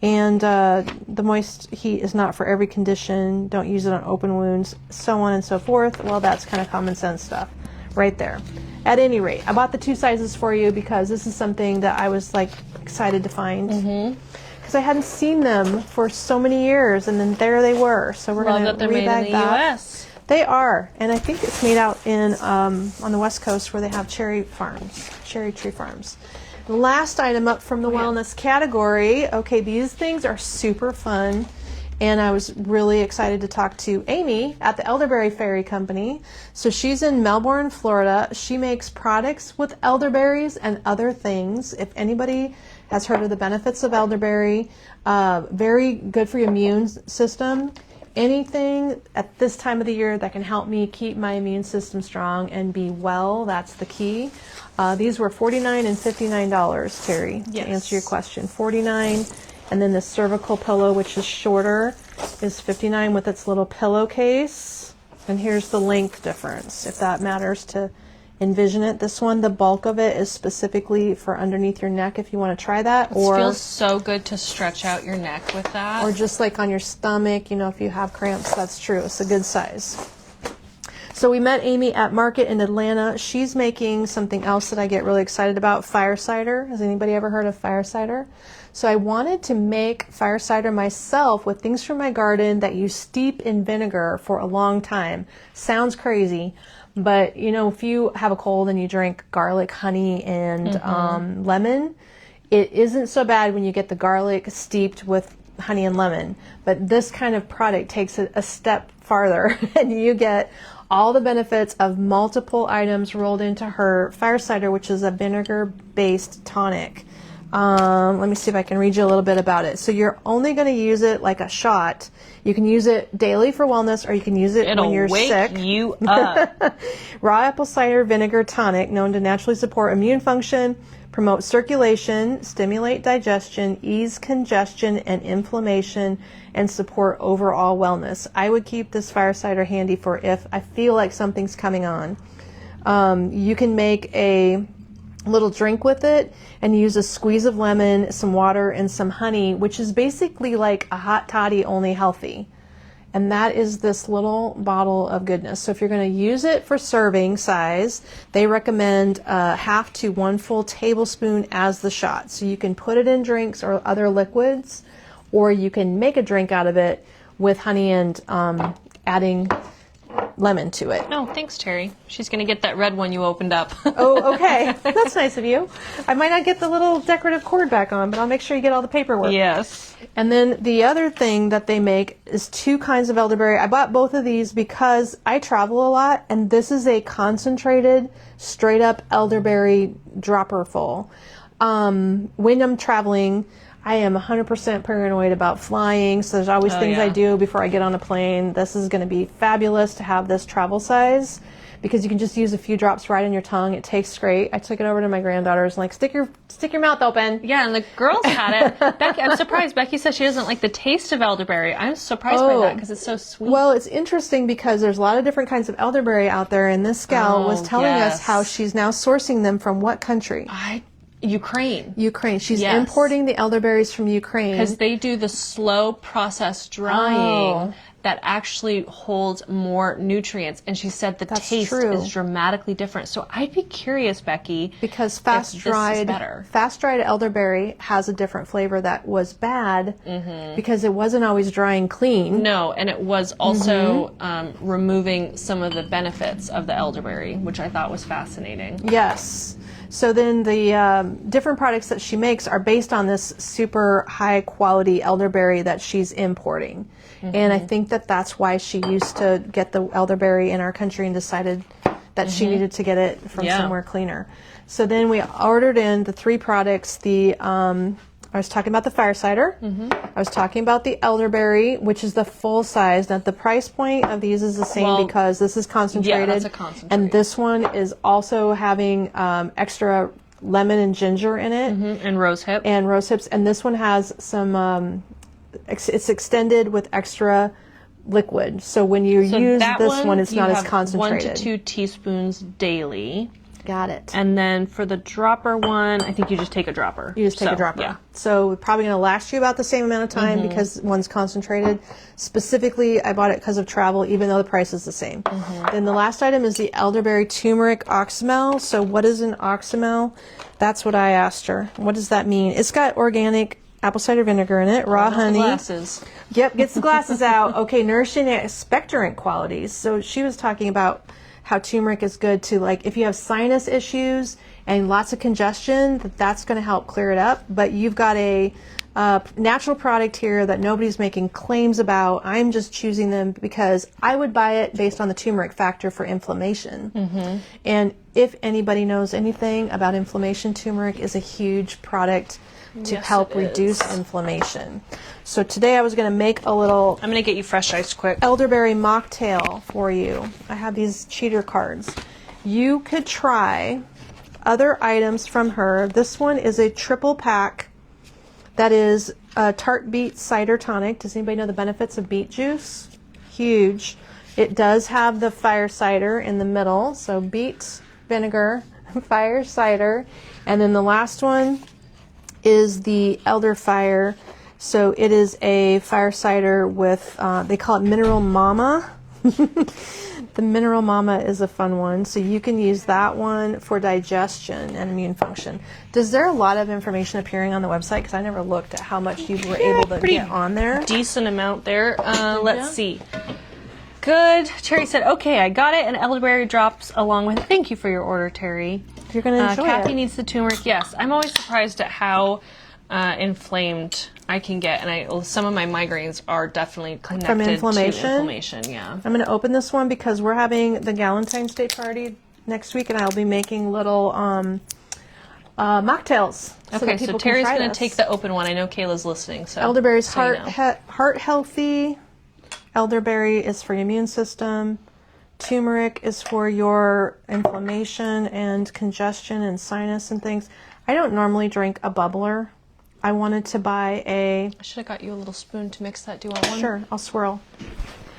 And the moist heat is not for every condition. Don't use it on open wounds, so on and so forth. Well, that's kind of common sense stuff right there. At any rate, I bought the 2 sizes for you because this is something that I was like excited to find. Because I hadn't seen them for so many years, and then there they were. So we're going to that they're made in the U.S. They are, and I think it's made out in on the West Coast where they have cherry tree farms. The last item up from the wellness category. Okay, these things are super fun, and I was really excited to talk to Amy at the Elderberry Fairy Company. So she's in Melbourne, Florida. She makes products with elderberries and other things. If anybody has heard of the benefits of elderberry, very good for your immune system. Anything at this time of the year that can help me keep my immune system strong and be well, that's the key. These were $49 and $59, Terry, to answer your question. $49, and then the cervical pillow, which is shorter, is $59 with its little pillowcase. And here's the length difference, if that matters to envision it. This one, the bulk of it is specifically for underneath your neck if you want to try that. It feels so good to stretch out your neck with that. Or just like on your stomach, if you have cramps, that's true. It's a good size. So we met Amy at Market in Atlanta. She's making something else that I get really excited about, fire cider. Has anybody ever heard of fire cider? So I wanted to make fire cider myself with things from my garden that you steep in vinegar for a long time. Sounds crazy, but if you have a cold and you drink garlic, honey, and lemon, it isn't so bad when you get the garlic steeped with honey and lemon. But this kind of product takes it a step farther, and you get all the benefits of multiple items rolled into her fire cider, which is a vinegar-based tonic. Let me see if I can read you a little bit about it. So you're only going to use it like a shot. You can use it daily for wellness, or you can use it when you're sick. It'll wake you up. Raw apple cider vinegar tonic, known to naturally support immune function, promote circulation, stimulate digestion, ease congestion and inflammation, and support overall wellness. I would keep this fire cider handy for if I feel like something's coming on. You can make a little drink with it and use a squeeze of lemon, some water, and some honey, which is basically like a hot toddy, only healthy. And that is this little bottle of goodness. So if you're going to use it for serving size, they recommend 1/2 to 1 full tablespoon as the shot. So you can put it in drinks or other liquids, or you can make a drink out of it with honey and adding lemon to it. No, thanks, Terry. She's going to get that red one you opened up. Oh, okay. That's nice of you. I might not get the little decorative cord back on, but I'll make sure you get all the paperwork. Yes. And then the other thing that they make is 2 kinds of elderberry. I bought both of these because I travel a lot, and this is a concentrated, straight up elderberry dropper full. When I'm traveling, I am 100% paranoid about flying, so there's always things I do before I get on a plane. This is going to be fabulous to have this travel size because you can just use a few drops right in your tongue. It tastes great. I took it over to my granddaughters and like, stick your mouth open. Yeah, and the girls had it. Becky, I'm surprised. Becky says she doesn't like the taste of elderberry. I'm surprised by that because it's so sweet. Well, it's interesting because there's a lot of different kinds of elderberry out there, and this gal was telling us how she's now sourcing them from what country? Ukraine. Ukraine. She's importing the elderberries from Ukraine. Because they do the slow process drying that actually holds more nutrients. And she said the taste is dramatically different. So I'd be curious, Becky, because fast-dried elderberry has a different flavor that was bad because it wasn't always drying clean. No, and it was also removing some of the benefits of the elderberry, which I thought was fascinating. Yes. So then the different products that she makes are based on this super high quality elderberry that she's importing. And I think that that's why she used to get the elderberry in our country and decided that she needed to get it from somewhere cleaner. So then we ordered in the 3 products. I was talking about the fire cider. I was talking about the elderberry, which is the full size. Now the price point of these is the same because this is concentrated. Yeah, that's a concentrate. And this one is also having extra lemon and ginger in it. And rose hip. And rose hips. And this one has some, it's extended with extra liquid. So when you use this one, it's not as concentrated. 1 to 2 teaspoons daily. Got it. And then for the dropper one, I think you just take a dropper. You just take a dropper. Yeah. So probably going to last you about the same amount of time because one's concentrated. Specifically, I bought it because of travel, even though the price is the same. Then the last item is the elderberry turmeric oxymel. So what is an oxymel? That's what I asked her. What does that mean? It's got organic apple cider vinegar in it, raw honey. Glasses. Yep, gets the glasses out. Okay, nourishing expectorant qualities. So she was talking about how turmeric is good to, like, if you have sinus issues and lots of congestion, that's going to help clear it up. But you've got a natural product here that nobody's making claims about. I'm just choosing them because I would buy it based on the turmeric factor for inflammation. And if anybody knows anything about inflammation, turmeric is a huge product to help reduce inflammation. So today I was going to make a little... I'm going to get you fresh ice quick. Elderberry mocktail for you. I have these cheater cards. You could try other items from her. This one is a triple pack that is a tart beet cider tonic. Does anybody know the benefits of beet juice? Huge. It does have the fire cider in the middle. So beet vinegar, fire cider. And then the last one is the elder fire. So it is a fire cider with, they call it Mineral Mama. The Mineral Mama is a fun one. So you can use that one for digestion and immune function. Is there a lot of information appearing on the website? Because I never looked at how much you were able to get on there. Decent amount there. Let's see. Good. Terry said, okay, I got it. And elderberry drops along with it. Thank you for your order, Terry. You're going to enjoy Kathy it. needs the turmeric. Yes. I'm always surprised at how inflamed I can get. And some of my migraines are definitely connected From inflammation? to inflammation. Yeah. I'm going to open this one because we're having the Valentine's Day party next week, and I'll be making little mocktails. Okay, so Terry's going to take the open one. I know Kayla's listening. So Elderberry's so you know. heart healthy. Elderberry is for your immune system. Turmeric is for your inflammation and congestion and sinus and things. I don't normally drink a bubbler. I wanted to buy a... I should have got you a little spoon to mix that. Do you want one? Sure, I'll swirl.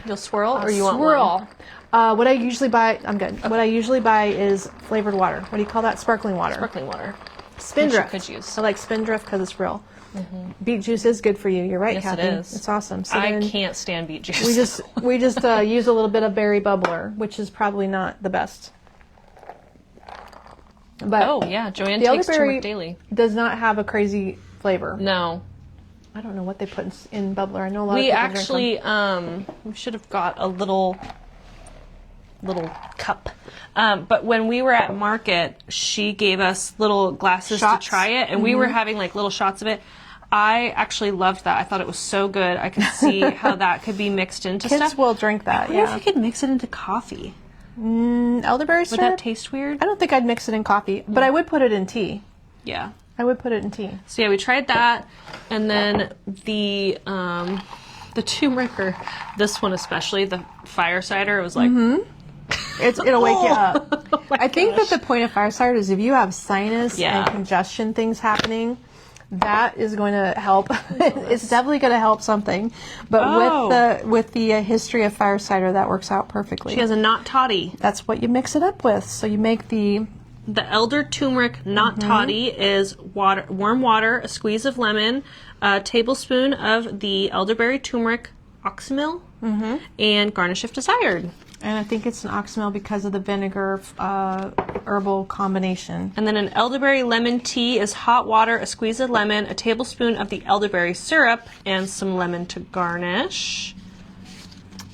You'll swirl, I'll or you swirl. want one? What I usually buy... I'm good. Okay. What I usually buy is flavored water. What do you call that? Sparkling water. Sparkling water. Spindrift. Could use. I like Spindrift because it's real. Beet juice is good for you. You're right, Yes, Kathy. it is. It's awesome. So I then can't stand beet juice. we just use a little bit of berry bubbler, which is probably not the best. But oh yeah, Joanne the takes elderberry turmeric daily. Does not have a crazy flavor. No. I don't know what they put in bubbler. I know a lot of We people actually drink them. we should have got a little cup. But when we were at market, she gave us little glasses Shots? to try it, and we were having like little shots of it. I actually loved that. I thought it was so good. I could see how that could be mixed into Kids stuff. will drink that. I wonder if you could mix it into coffee. Elderberry syrup? Would that taste weird? I don't think I'd mix it in coffee, but I would put it in tea. Yeah. I would put it in tea. So yeah, we tried that, and then the turmeric, or this one especially, the fire cider. It was like It'll wake you up. I think that the point of fire cider is if you have sinus and congestion things happening, that is going to help. It's definitely going to help something. But with the history of fire cider, that works out perfectly. She has a knot toddy. That's what you mix it up with. So you make the elder turmeric knot toddy is warm water, a squeeze of lemon, a tablespoon of the elderberry turmeric oxymel, and garnish if desired. And I think it's an oxymel because of the vinegar herbal combination. And then an elderberry lemon tea is hot water, a squeeze of lemon, a tablespoon of the elderberry syrup, and some lemon to garnish.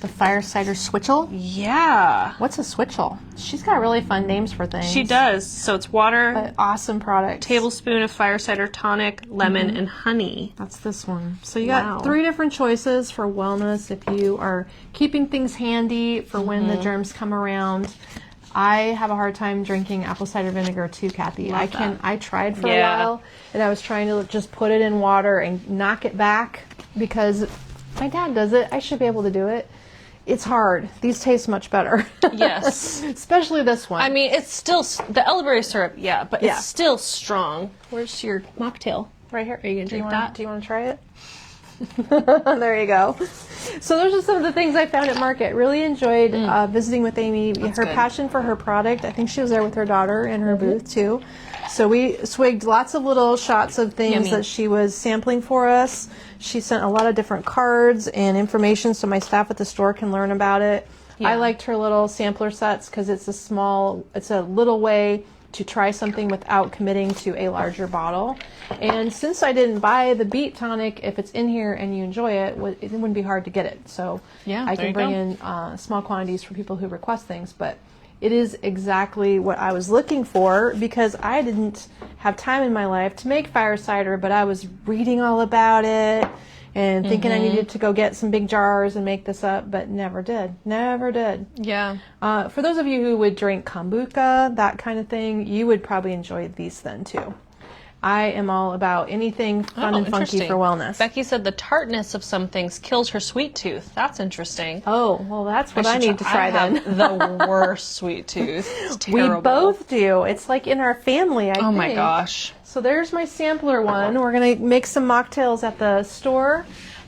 The fire cider switchel? Yeah. What's a switchel? She's got really fun names for things. She does. So it's water. But awesome product. Tablespoon of fire cider tonic, lemon, and honey. That's this one. So you got 3 different choices for wellness if you are keeping things handy for when the germs come around. I have a hard time drinking apple cider vinegar too, Kathy. I tried for a while, and I was trying to just put it in water and knock it back because my dad does it. I should be able to do it. It's hard. These taste much better. Yes. Especially this one. I mean, it's still, the elderberry syrup, but it's still strong. Where's your mocktail? Right here. Are you going to drink that? Do you want to try it? There you go. So those are some of the things I found at market. Really enjoyed visiting with Amy. Her passion for her product. I think she was there with her daughter in her booth too. So we swigged lots of little shots of things that she was sampling for us. She sent a lot of different cards and information so my staff at the store can learn about it. Yeah. I liked her little sampler sets because it's a little way to try something without committing to a larger bottle. And since I didn't buy the beet tonic, if it's in here and you enjoy it, it wouldn't be hard to get it. So I can bring in small quantities for people who request things. But it is exactly what I was looking for because I didn't have time in my life to make fire cider, but I was reading all about it and thinking I needed to go get some big jars and make this up, but never did. Never did. Yeah. For those of you who would drink kombucha, that kind of thing, you would probably enjoy these then too. I am all about anything fun and funky for wellness. Becky said the tartness of some things kills her sweet tooth. That's interesting. Oh, well, that's what I need to try then. The worst sweet tooth. It's terrible. We both do. It's like in our family, I think. Oh my gosh. So there's my sampler one. We're going to make some mocktails at the store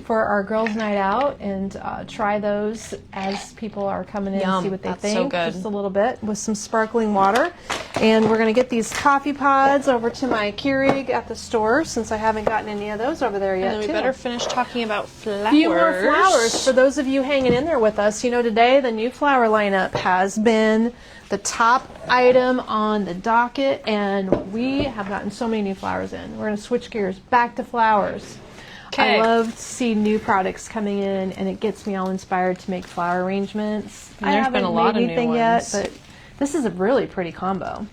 for our girls' night out and try those as people are coming in and see what they think. So good. Just a little bit with some sparkling water. And we're going to get these coffee pods over to my Keurig at the store since I haven't gotten any of those over there yet. And then we better finish talking about flowers. A few more flowers. For those of you hanging in there with us, today the new flower lineup has been the top item on the docket, and we have gotten so many new flowers in. We're going to switch gears back to flowers. I love to see new products coming in, and it gets me all inspired to make flower arrangements. And there's been a lot of new ones yet, but this is a really pretty combo.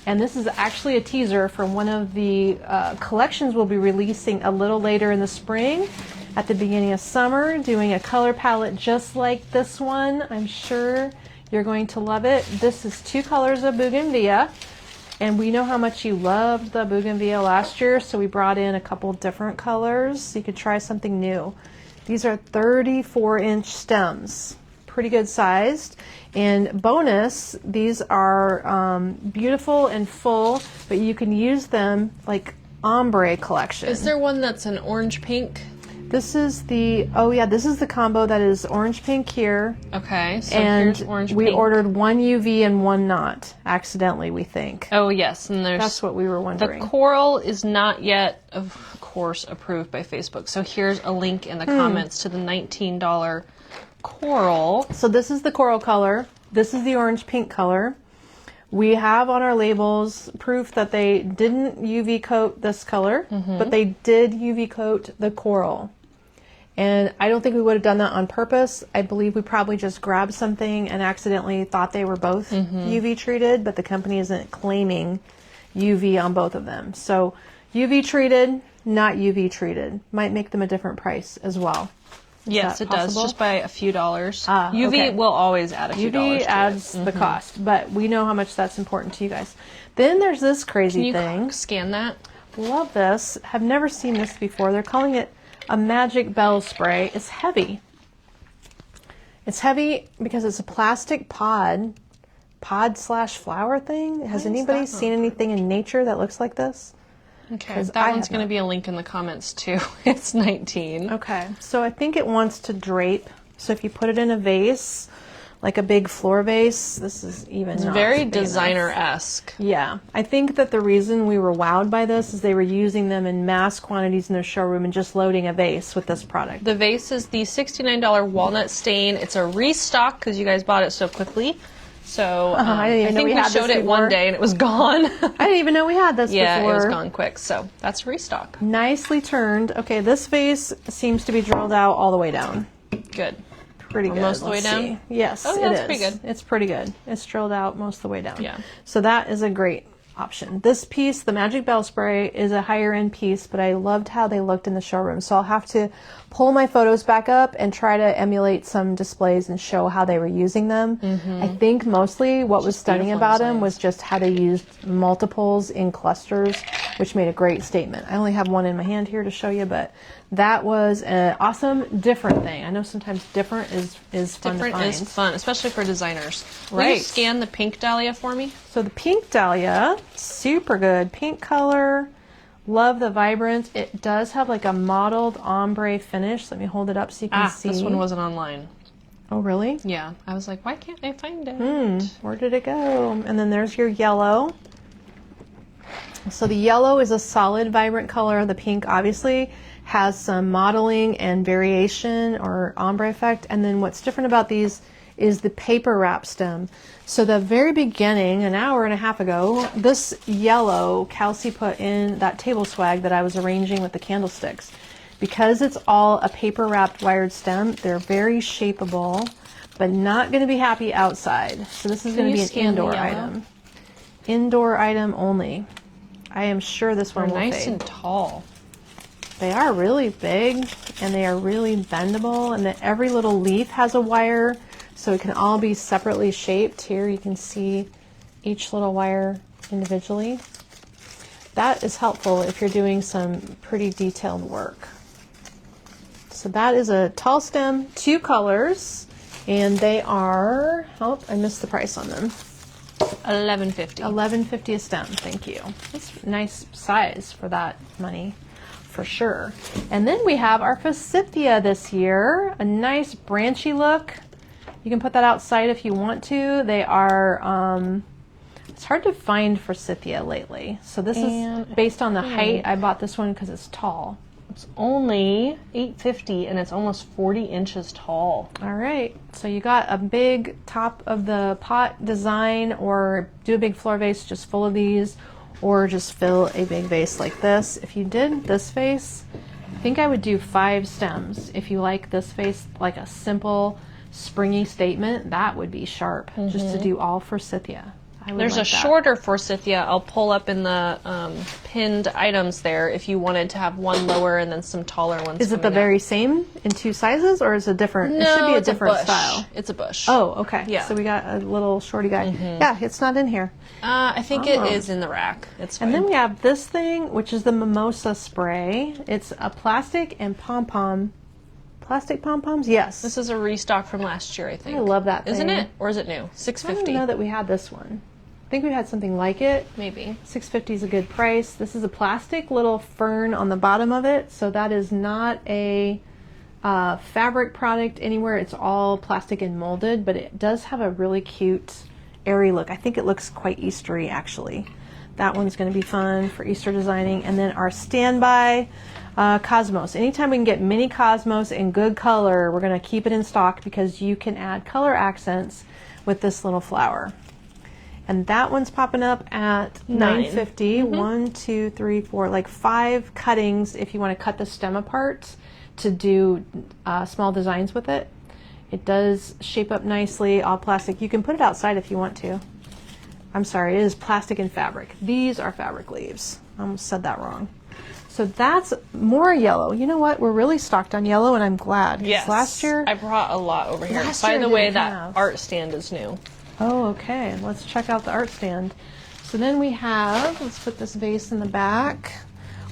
And this is actually a teaser for one of the collections we'll be releasing a little later in the spring, at the beginning of summer, doing a color palette just like this one. I'm sure you're going to love it. This is 2 colors of bougainvillea. And we know how much you loved the bougainvillea last year, so we brought in a couple different colors so you could try something new. These are 34-inch stems, pretty good sized. And bonus, these are beautiful and full, but you can use them like ombre collection. Is there one that's an orange pink? This is the this is the combo that is orange pink here. Okay, so and here's orange we pink. ordered 1 UV and 1 not accidentally, we think. Oh yes, and that's what we were wondering. The coral is not yet, of course, approved by Facebook. So here's a link in the comments to the $19 coral. So this is the coral color. This is the orange pink color. We have on our labels proof that they didn't UV coat this color, but they did UV coat the coral. And I don't think we would have done that on purpose. I believe we probably just grabbed something and accidentally thought they were both UV treated, but the company isn't claiming UV on both of them. So UV treated, not UV treated. Might make them a different price as well. Yes, it does, just by a few dollars. UV will always add a few dollars UV adds the cost, but we know how much that's important to you guys. Then there's this crazy thing. Can you scan that? Love this. Have never seen this before. They're calling it a magic bell spray. It's heavy. It's heavy because it's a plastic pod pod/flower thing. Has anybody seen anything in nature that looks like this? Okay, that one's going to be a link in the comments too. It's 19. Okay, so I think it wants to drape. So if you put it in a vase, like a big floor vase, this is even It's not very big designer-esque. enough. Yeah, I think that the reason we were wowed by this is they were using them in mass quantities in their showroom and just loading a vase with this product. The vase is the $69 walnut stain. It's a restock because you guys bought it so quickly. So I think we showed it one day and it was gone. I didn't even know we had this Yeah, before. it was gone quick. So that's a restock. Nicely turned. Okay, this vase seems to be drilled out all the way down. Good. Pretty good. Most of the way Let's down? see. Yes, Oh, it that's is. pretty good. It's pretty good. It's drilled out most of the way down. Yeah. So that is a great option. This piece, the Magic Bell Spray, is a higher end piece, but I loved how they looked in the showroom. So I'll have to pull my photos back up and try to emulate some displays and show how they were using them. I think mostly what was stunning beautiful about them designs. was just how they used multiples in clusters, which made a great statement. I only have one in my hand here to show you, but that was an awesome, different thing. I know sometimes different is fun to Different find. is fun, especially for designers. Will you Right. scan the pink dahlia for me? So the pink dahlia, super good. Pink color. Love the vibrance. It does have like a mottled ombre finish. Let me hold it up so you can see. This one wasn't online. Oh, really? Yeah. I was like, why can't I find it? Where did it go? And then there's your yellow. So the yellow is a solid, vibrant color. The pink obviously has some modeling and variation or ombre effect. And then what's different about these is the paper wrap stem. So the very beginning, an hour and a half ago, this yellow Kelsey put in that table swag that I was arranging with the candlesticks. Because it's all a paper wrapped wired stem, they're very shapeable, but not going to be happy outside. So this is going to be an indoor item. Indoor item only. I am sure this one will Nice fade. and tall. They are really big and they are really bendable, and that every little leaf has a wire, so it can all be separately shaped. Here you can see each little wire individually. That is helpful if you're doing some pretty detailed work. So that is a tall stem, 2 colors, and they are, oh, I missed the price on them. $11.50. $11.50 a stem. Thank you. That's a nice size for that money, for sure. And then we have our forsythia this year. A nice branchy look. You can put that outside if you want to. They are, it's hard to find forsythia lately. So this is based on the height. I bought this one because it's tall. It's only $8.50 and it's almost 40 inches tall. All right, so you got a big top of the pot design, or do a big floor vase just full of these, or just fill a big vase like this. If you did this vase, I think I would do 5 stems. If you like this vase like a simple springy statement, that would be sharp, just to do all forsythia. There's a shorter forsythia I'll pull up in the pinned items there if you wanted to have one lower and then some taller ones. Is it the very same in 2 sizes, or is it different? No, it should be a it's different bush. style. It's a bush. Oh, okay. Yeah. So we got a little shorty guy. Yeah, it's not in here. I think it is in the rack. It's fine. And then we have this thing, which is the mimosa spray. It's a plastic and pom-pom. Plastic pom-poms? Yes. This is a restock from last year, I think. I love that thing. Isn't it? Or is it new? I $6.50. don't know that we had this one. I think we had something like it. Maybe. $6.50 is a good price. This is a plastic little fern on the bottom of it, so that is not a fabric product anywhere. It's all plastic and molded, but it does have a really cute, airy look. I think it looks quite Eastery, actually. That one's going to be fun for Easter designing. And then our standby cosmos. Anytime we can get mini cosmos in good color, we're going to keep it in stock because you can add color accents with this little flower. And that one's popping up at $9.50. 1, 2, 3, 4, like 5 cuttings if you want to cut the stem apart to do small designs with it. It does shape up nicely, all plastic. You can put it outside if you want to. I'm sorry, it is plastic and fabric. These are fabric leaves. I almost said that wrong. So that's more yellow. You know what? We're really stocked on yellow, and I'm glad. Yes. Last year, I brought a lot over here. Last By year the I way, didn't that have. art stand is new. oh, okay. Let's check out the art stand. So then we have, let's put this vase in the back.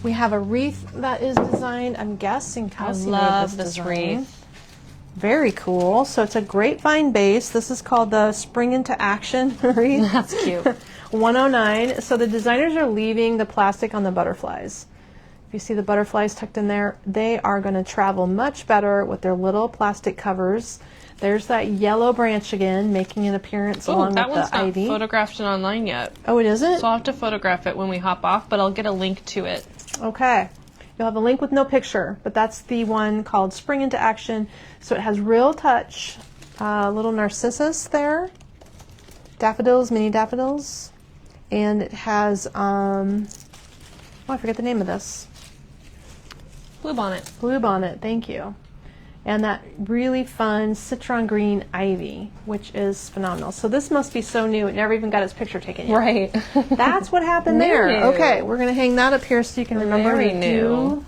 We have a wreath that is designed, I'm guessing Kelsey made love this this design. wreath. Very cool. So it's a grapevine base. This is called the Spring into Action wreath. That's cute. 109. So the designers are leaving the plastic on the butterflies. If you see the butterflies tucked in there, they are going to travel much better with their little plastic covers. There's that yellow branch again, making an appearance along that with one's the not ivy. photographed and online yet. Oh, it isn't? So I'll have to photograph it when we hop off, but I'll get a link to it. Okay. You'll have a link with no picture, but that's the one called Spring into Action. So it has real touch, little narcissus there, daffodils, mini daffodils, and it has, oh, I forget the name of this. Bluebonnet. Bluebonnet, thank you. And that really fun citron green ivy, which is phenomenal. So this must be so new. It never even got its picture taken yet. Right. That's what happened there. New. Okay, we're going to hang that up here so you can remember Very to new.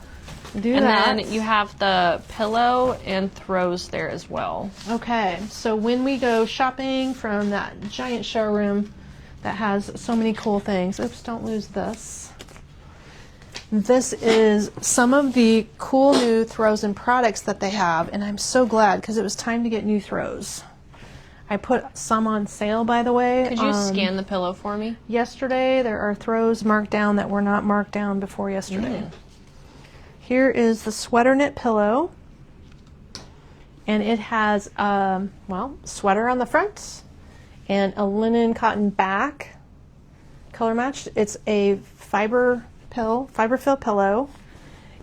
do And that. then you have the pillow and throws there as well. Okay, so when we go shopping from that giant showroom that has so many cool things, oops, don't lose this. This is some of the cool new throws and products that they have, and I'm so glad because it was time to get new throws. I put some on sale, by the way. Could you scan the pillow for me? Yesterday, there are throws marked down that were not marked down before yesterday. Here is the sweater knit pillow, and it has, well, sweater on the front and a linen cotton back, color matched. It's a fiber fill pillow,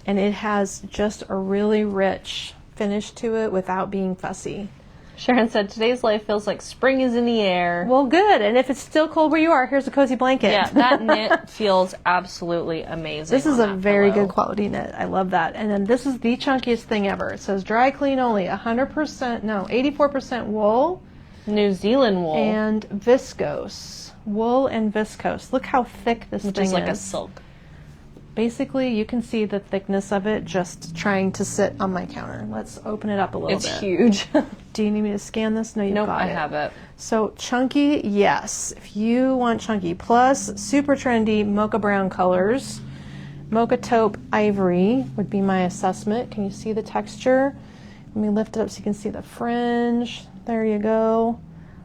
and it has just a really rich finish to it without being fussy. Sharon said, today's life feels like spring is in the air. Well, good. And if it's still cold where you are, here's a cozy blanket. Yeah, that knit feels absolutely amazing. This is a very pillow. good quality knit. I love that. And then this is the chunkiest thing ever. It says dry clean only, 84% wool. New Zealand wool. And viscose. Wool and viscose. Look how thick this which thing is like a silk. Basically, you can see the thickness of it just trying to sit on my counter. Let's open it up a little bit. It's huge. Do you need me to scan this? No, you've Nope, got it. I have it. So chunky, yes. If you want chunky, plus super trendy mocha brown colors. Mocha taupe ivory would be my assessment. Can you see the texture? Let me lift it up so you can see the fringe. There you go.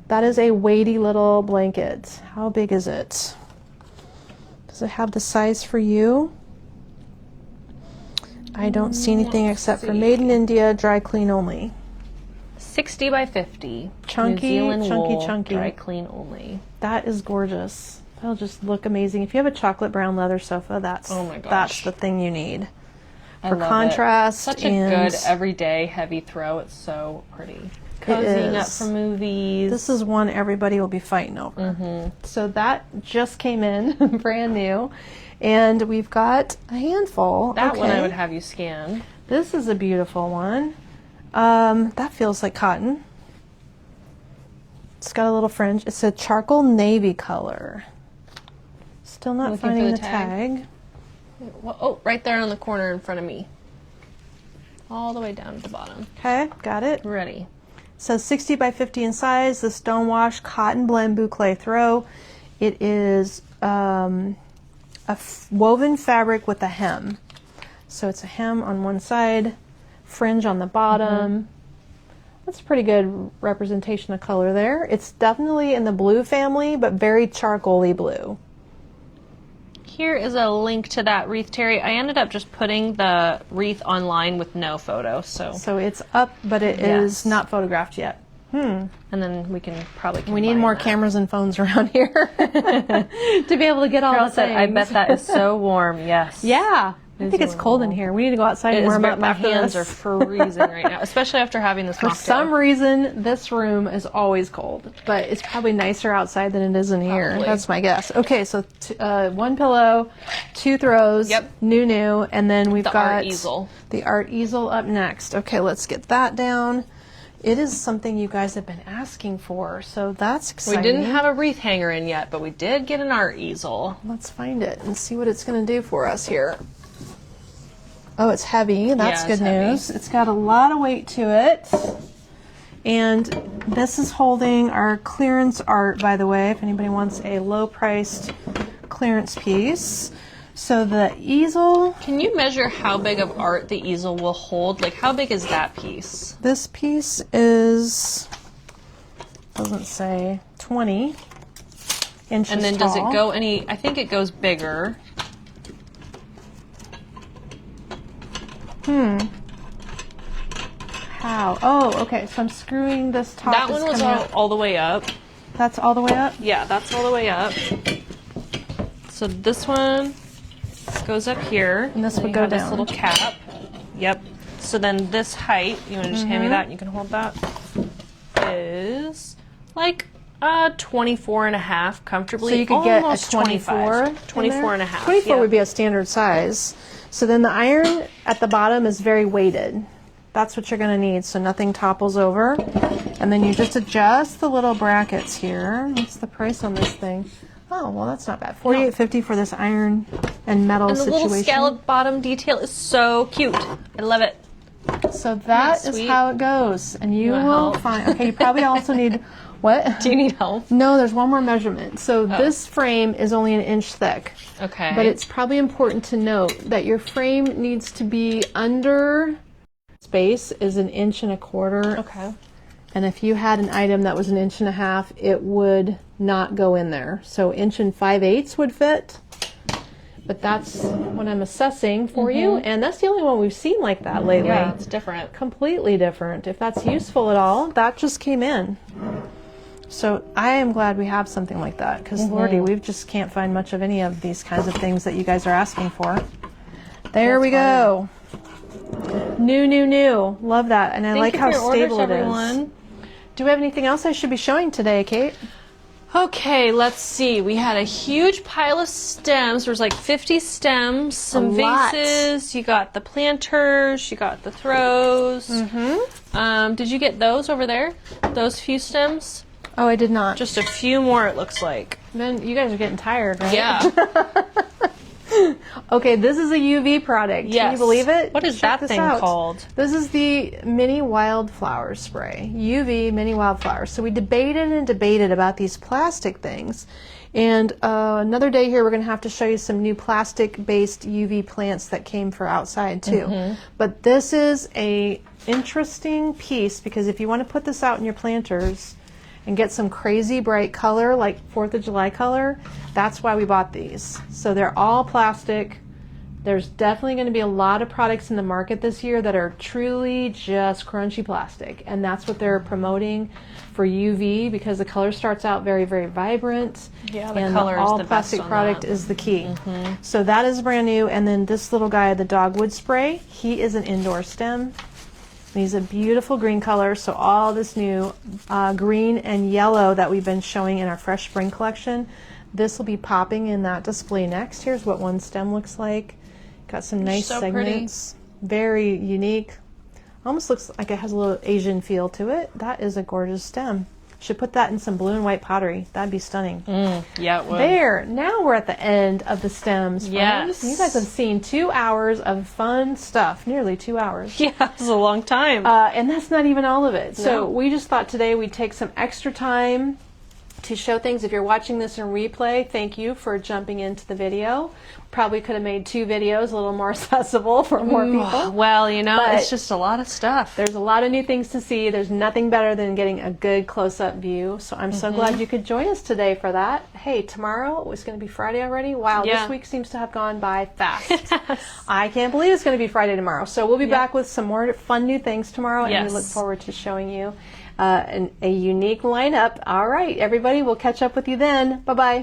That is a weighty little blanket. How big is it? Does it have the size for you? I don't see anything except for made in India, dry clean only. 60 by 50. Chunky, New Zealand chunky, wool, chunky. dry clean only. That is gorgeous. That'll just look amazing. If you have a chocolate brown leather sofa, that's Oh my gosh. that's the thing you need I for love contrast. it. Such a and good everyday heavy throw. It's so pretty. Cozying up is. for movies. This is one everybody will be fighting over. So that just came in, brand new, and we've got a handful. that one I Okay. would have you scan. This is a beautiful one. That feels like cotton. It's got a little fringe. It's a charcoal navy color. Still not Looking for finding the the tag? tag. Oh, right there on the corner in front of me. All the way down to the bottom. Okay, got it. Ready. Says 60 by 50 in size, the Stonewash Cotton Blend Boucle Throw. It is a woven fabric with a hem. So it's a hem on one side, fringe on the bottom. That's a pretty good representation of color there. It's definitely in the blue family, but very charcoaly blue. Here is a link to that wreath, Terry. I ended up just putting the wreath online with no photo, so it's up, but it is not photographed yet. and then we can probably We need more that. cameras and phones around here to be able to get all Carol the said, things. I bet that is so warm. Yes. Yeah. I think it's warm. cold in here. We need to go outside It and is warm very, up my after hands this. are freezing right now, especially after having this For mocktail. some reason, this room is always cold, but it's probably nicer outside than it is in here. Probably. That's my guess. Okay, so one pillow, two throws, Yep. new, and then we've The got art easel. the art easel up next. Okay, let's get that down. It is something you guys have been asking for, so that's We exciting. didn't have a wreath hanger in yet, but we did get an art easel. Let's find it and see what it's going to do for us here. Oh, it's heavy. That's Yeah, good it's heavy. news. It's got a lot of weight to it. And this is holding our clearance art, by the way, if anybody wants a low-priced clearance piece. So the easel, Can you measure how big of art the easel will hold? Like, how big is that piece? this piece is, doesn't say, 20 inches And then tall. does it go any, I think it goes bigger. How? Oh, okay. So I'm screwing this top. That one was all the way up. That's all the way up? Yeah, that's all the way up. So this one goes up here. And this then would you go have down. This little cap. Yep. So then this height, you want to just hand me that and you can hold that, is like 24 and a half comfortably. So you could get a almost 24? 24 and a half. 24 yeah. would be a standard size. So then the iron at the bottom is very weighted. That's what you're going to need so nothing topples over. And then you just adjust the little brackets here. What's the price on this thing? Oh, well, that's not bad. $48.50 for this iron and metal And the situation. little scallop bottom detail is so cute. I love it. So that is sweet? how it goes. And you want will help? find... Okay, you probably also need... What? Do you need help? No, there's one more measurement. So this frame is only 1 inch thick. Okay. But it's probably important to note that your frame needs to be under... Space is 1.25 inches. Okay. And if you had an item that was 1.5 inches, it would not go in there. So 1 5/8 would fit. But that's what I'm assessing for you. And that's the only one we've seen like that lately. Yeah, it's different. Completely different. If that's useful at all, that just came in. So I am glad we have something like that because, Lordy, we just can't find much of any of these kinds of things that you guys are asking for. There we go. New. Love that. And I like how stable it is. Do we have anything else I should be showing today, Kate? Okay, let's see. We had a huge pile of stems. There was like 50 stems, some lot. vases. You got the planters. You got the throws. Did you get those over there? Those few stems? Oh, I did not. Just a few more, it looks like. Then you guys are getting tired, right? Yeah. Okay, this is a UV product. Yes. Can you believe it? What is Check that this thing out. called? This is the mini wildflower spray. UV mini wildflowers. So we debated about these plastic things. And another day here, we're going to have to show you some new plastic-based UV plants that came for outside too. But this is a interesting piece because if you want to put this out in your planters and get some crazy bright color like 4th of July color, that's why we bought these. So they're all plastic. There's definitely going to be a lot of products in the market this year that are truly just crunchy plastic, and that's what they're promoting for UV because the color starts out very, very vibrant. Yeah, the and color is all the best plastic on product that. is the key. So that is brand new, and then this little guy, the dogwood spray, he is an indoor stem. He's a beautiful green color, so all this new green and yellow that we've been showing in our Fresh Spring collection, this will be popping in that display next. Here's what one stem looks like. Got some nice so segments. Very unique. Almost looks like it has a little Asian feel to it. That is a gorgeous stem. Should put that in some blue and white pottery. That'd be stunning. Yeah, it would. There, now we're at the end of the stems. Yes. You guys have seen 2 hours of fun stuff, nearly 2 hours. Yeah, it was a long time. And that's not even all of it. So No. we just thought today we'd take some extra time to show things. If you're watching this in replay, thank you for jumping into the video. Probably could have made 2 videos a little more accessible for more people. Well, you know, But it's just a lot of stuff. There's a lot of new things to see. There's nothing better than getting a good close-up view. So I'm so glad you could join us today for that. Hey, tomorrow is going to be Friday already. Wow, Yeah. this week seems to have gone by fast. I can't believe it's going to be Friday tomorrow. So we'll be back with some more fun new things tomorrow, and we Yes. look forward to showing you a unique lineup. All right, everybody, we'll catch up with you then. Bye-bye.